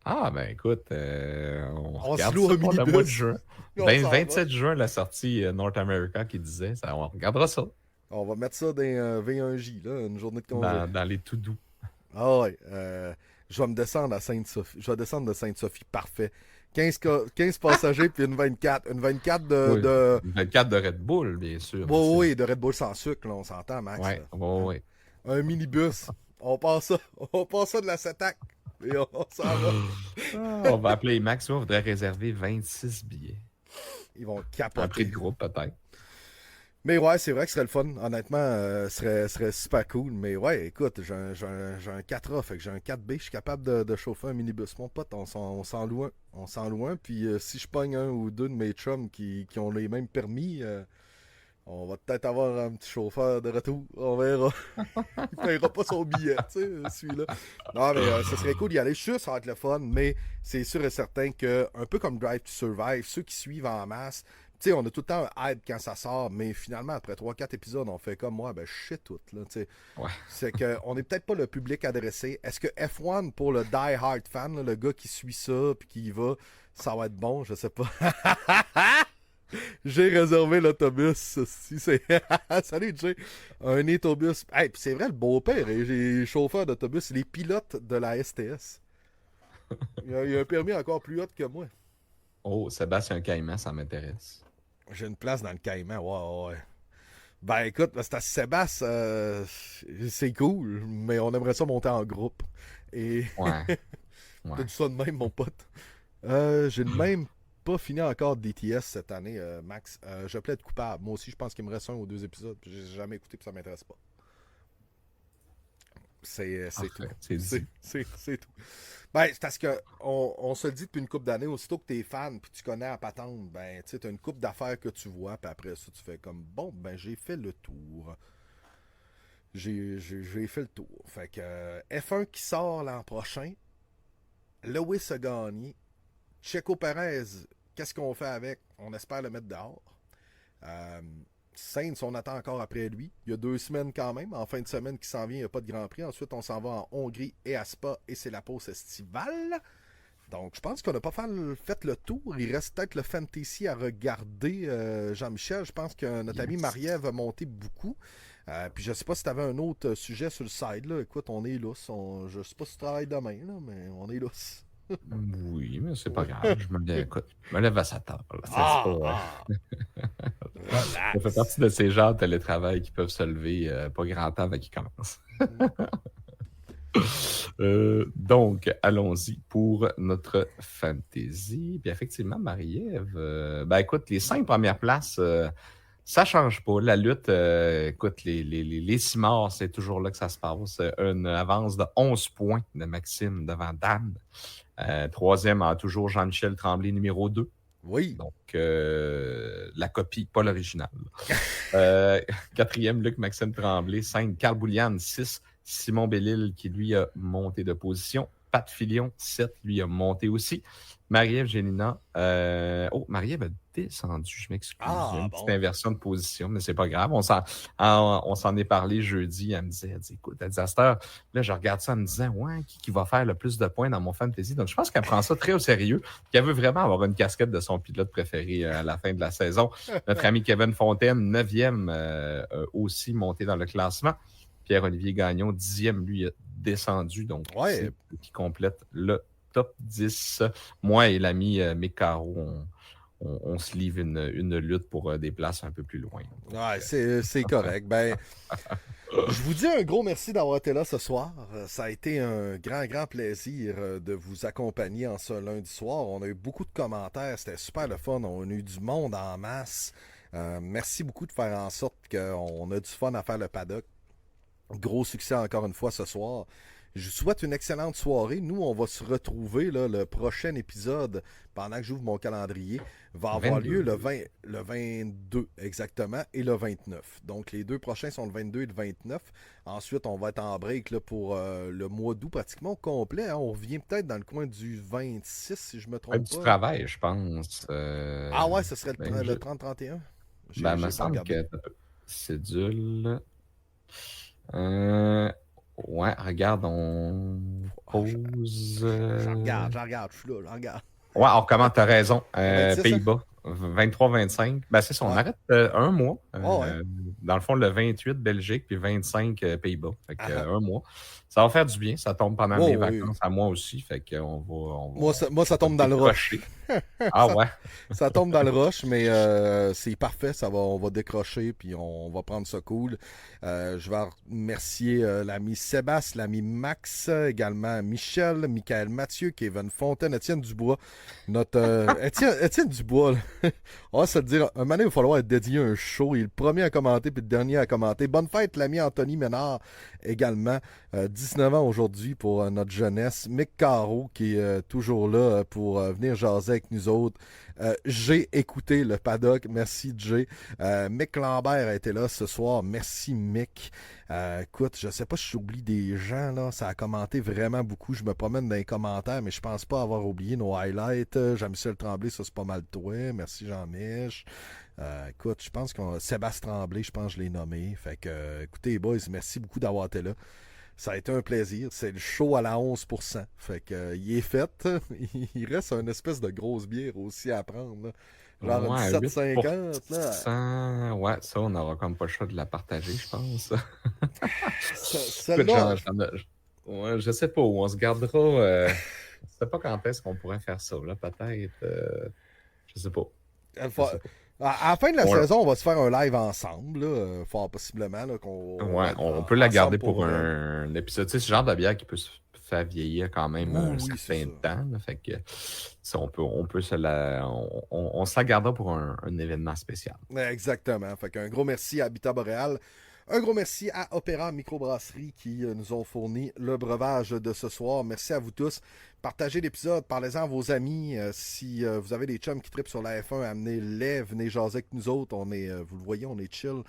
Ah, ben écoute, on se loue un minibus. Le mois de juin. 27 juin, la sortie North America qui disait, on regardera ça. On va mettre ça dans un V1J, là, une journée de congé. Dans les tout doux. Ah ouais, je vais me descendre à Sainte-Sophie. Je vais descendre de Sainte-Sophie, parfait. 15 passagers puis une 24. Une 24 de... Une 24 de Red Bull, bien sûr. Oui, de Red Bull sans sucre, là, on s'entend, Max. Oui. Un minibus. On passe ça de la SETAC. Et on s'en va. On va appeler Max, on voudrait réserver 26 billets. Ils vont capoter. Un prix de groupe, peut-être. Mais ouais, c'est vrai que ce serait le fun. Honnêtement, serait super cool. Mais ouais, écoute, j'ai un 4A, fait que j'ai un 4B. Je suis capable de chauffer un minibus. Mon pote, on s'en loin. On s'en loin. Puis si je pogne un ou deux de mes chums qui ont les mêmes permis, on va peut-être avoir un petit chauffeur de retour. On verra. Il paiera pas son billet, tu sais, celui-là. Non, mais ce serait cool d'y aller. Je suis sûr que ça va être le fun, mais c'est sûr et certain que, un peu comme Drive to Survive, ceux qui suivent en masse, tu sais, on a tout le temps un hype quand ça sort, mais finalement, après 3-4 épisodes, on fait comme moi, shit tout, là, tu sais. Ouais. C'est qu'on n'est peut-être pas le public adressé. Est-ce que F1, pour le die-hard fan, là, le gars qui suit ça, puis qui y va, ça va être bon? Je sais pas. J'ai réservé l'autobus. Salut, Jay. Un autobus. Hey, puis c'est vrai, le beau-père, j'ai chauffeur d'autobus. Les pilotes de la STS. Il a un permis encore plus haut que moi. Oh, Sébastien Caïman, ça m'intéresse. J'ai une place dans le Caïman. Ouais. Ben écoute, c'est à Sébastien, c'est cool, mais on aimerait ça monter en groupe. Et Ouais, t'as ouais. dit ça de même, mon pote. J'ai même pas fini encore DTS cette année, Max. Je plaide coupable. Moi aussi, je pense qu'il me reste 1 ou 2 épisodes. Puis j'ai jamais écouté, puis ça m'intéresse pas. C'est tout. Parfait, c'est dit. C'est tout. Ben, c'est parce que on se le dit depuis une couple d'années, aussitôt que t'es fan puis tu connais à patente, ben, tu sais, t'as une couple d'affaires que tu vois, puis après ça, tu fais comme, bon, ben, j'ai fait le tour. J'ai fait le tour. Fait que F1 qui sort l'an prochain, Lewis a gagné. Checo Perez, qu'est-ce qu'on fait avec? On espère le mettre dehors. Euh, Sainz, on attend encore après lui. Il y a 2 semaines quand même. En fin de semaine qui s'en vient, il n'y a pas de Grand Prix. Ensuite, on s'en va en Hongrie et à Spa et c'est la pause estivale. Donc, je pense qu'on n'a pas fait le tour. Il reste peut-être le Fantasy à regarder, Jean-Michel. Je pense que notre ami Yes. Marie-Ève a monté beaucoup. Puis je sais pas si tu avais un autre sujet sur le side. Là. Écoute, on est lousse. Je sais pas si tu travailles demain, là, mais on est lousse. Oui, mais c'est pas Oui. grave. Écoute, je me lève à 7 heures. Là. C'est Ah, pas, ah, ça fait relax. partie de ces gens de télétravail qui peuvent se lever pas grand temps avant qu'ils commencent. Donc, allons-y pour notre fantasy. Puis effectivement, Marie-Ève, ben écoute, les 5 premières places, ça change pas. La lutte, écoute, les 6 morts, c'est toujours là que ça se passe. Une avance de 11 points de Maxime devant Dan. Troisième a toujours Jean-Michel Tremblay, numéro 2. Oui. Donc, la copie, pas l'original. Quatrième, Luc-Maxime Tremblay. 5, Carl Bouliane. 6, Simon Bellil, qui lui a monté de position. Pat Filion, 7, lui a monté aussi. Marie-Ève Gélina. Marie-Ève a descendu, je m'excuse. Il y a Ah, une petite bon. inversion de position, mais c'est pas grave. On s'en est parlé jeudi. Elle me disait, écoute, elle dit, à cette heure, là, je regarde ça en me disant, ouais, qui va faire le plus de points dans mon fantasy? Donc, je pense qu'elle prend ça très au sérieux. Qu'elle veut vraiment avoir une casquette de son pilote préféré à la fin de la saison. Notre ami Kevin Fontaine, 9e, aussi monté dans le classement. Pierre-Olivier Gagnon, 10e, lui, a descendu. Donc, Ouais. c'est qui complète le top 10. Moi et l'ami Mick Caro, on se livre une lutte pour des places un peu plus loin. Donc, Ouais, c'est correct. Ben, je vous dis un gros merci d'avoir été là ce soir. Ça a été un grand, grand plaisir de vous accompagner en ce lundi soir. On a eu beaucoup de commentaires. C'était super le fun. On a eu du monde en masse. Merci beaucoup de faire en sorte qu'on a du fun à faire le paddock. Gros succès encore une fois ce soir. Je vous souhaite une excellente soirée. Nous, on va se retrouver là, le prochain épisode, pendant que j'ouvre mon calendrier, va avoir 22. lieu le 22 exactement et le 29. Donc les deux prochains sont le 22 et le 29. Ensuite, on va être en break là, pour le mois d'août pratiquement au complet. Hein. On revient peut-être dans le coin du 26 si je me Un trompe petit pas. travail, je pense. Ah ouais, ce serait Ben, le 30-31. il me J'ai pas semble regardé. que cédule. Ouais, regarde, on Ah, pose. je regarde, je suis là, je regarde. Ouais, on recommence, t'as raison. Le 26, hein? Pays-Bas, 23-25. Ben, c'est ça, on Ouais. arrête un mois. Ouais. Dans le fond, le 28 Belgique, puis 25 Pays-Bas. Fait que, Ah, un mois. Ça va faire du bien. Ça tombe pendant mes oh, oui. vacances à moi aussi. Fait qu'on Moi, ça va tombe dans le rush. décrocher. Ah ouais. Ça tombe dans le rush, mais c'est parfait. On va décrocher, puis on va prendre ça cool. Je vais remercier l'ami Sébastien, l'ami Max, également Michel, Michael Mathieu, Kevin Fontaine, Étienne Dubois. Notre Étienne Dubois, là, on va se le dire, un moment donné, il va falloir dédier un show. Il est le premier à commenter, puis le dernier à commenter. Bonne fête, l'ami Anthony Ménard, également. 19 ans aujourd'hui pour notre jeunesse. Mick Caro, qui est toujours là pour venir jaser avec nous autres. J'ai écouté le paddock. Merci, Jay. Mick Lambert a été là ce soir. Merci, Mick. Écoute, je sais pas si j'oublie des gens, là. Ça a commenté vraiment beaucoup. Je me promène dans les commentaires, mais je pense pas avoir oublié nos highlights. Jean-Michel Tremblay, ça c'est pas mal toi. Merci, Jean-Mich. Écoute, je pense que Sébastien Tremblay, je pense que je l'ai nommé. Fait que, écoutez, les boys, merci beaucoup d'avoir été là. Ça a été un plaisir. C'est le show à la 11%. Fait que, il est fait. Il reste une espèce de grosse bière aussi à prendre. Là. Genre une Ouais, 7,50. Là. 8%. Ouais, ça, on n'aura comme pas le choix de la partager, je pense. Écoute, Celle-là. ouais, je sais pas où on se gardera. Je sais pas quand est-ce qu'on pourrait faire ça, là, peut-être. Je sais pas. Je sais pas. À la fin de la On- saison, on va se faire un live ensemble, là, fort possiblement, là, qu'on Ouais, va être on peut la garder ensemble pour vrai. un épisode. Tu sais, c'est le genre de bière qui peut se faire vieillir quand même un Oui, c'est certain ça. temps. Là. Fait que ça, on peut se la. On se la gardera pour un événement spécial. Exactement. Fait qu'un gros merci à Habitat Boréal. Un gros merci à Opéra Microbrasserie qui nous ont fourni le breuvage de ce soir. Merci à vous tous. Partagez l'épisode, parlez-en à vos amis. Si vous avez des chums qui trippent sur la F1, amenez-les, venez jaser avec nous autres. On est, vous le voyez, on est chill.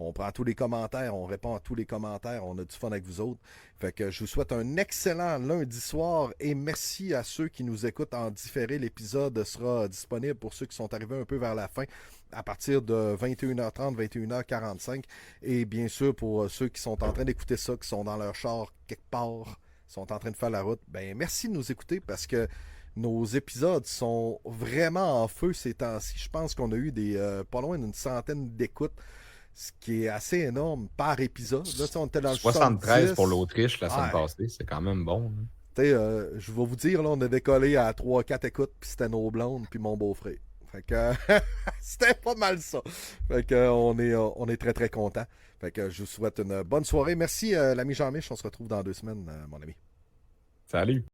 On prend tous les commentaires, on répond à tous les commentaires, on a du fun avec vous autres. Fait que je vous souhaite un excellent lundi soir et merci à ceux qui nous écoutent en différé. L'épisode sera disponible pour ceux qui sont arrivés un peu vers la fin à partir de 21h30, 21h45. Et bien sûr, pour ceux qui sont en train d'écouter ça, qui sont dans leur char quelque part, sont en train de faire la route, ben merci de nous écouter parce que nos épisodes sont vraiment en feu ces temps-ci. Je pense qu'on a eu pas loin d'une centaine d'écoutes, ce qui est assez énorme par épisode. Là, on était dans le 73 70. pour l'Autriche la semaine Ouais. passée, c'est quand même bon. Hein. Je vais vous dire, là, on a décollé à 3-4 écoutes, puis c'était nos blondes, puis mon beau-frère. Fait que c'était pas mal ça. Fait que on est très très content. Fait que je vous souhaite une bonne soirée. Merci l'ami Jean-Mich, on se retrouve dans 2 semaines, mon ami. Salut!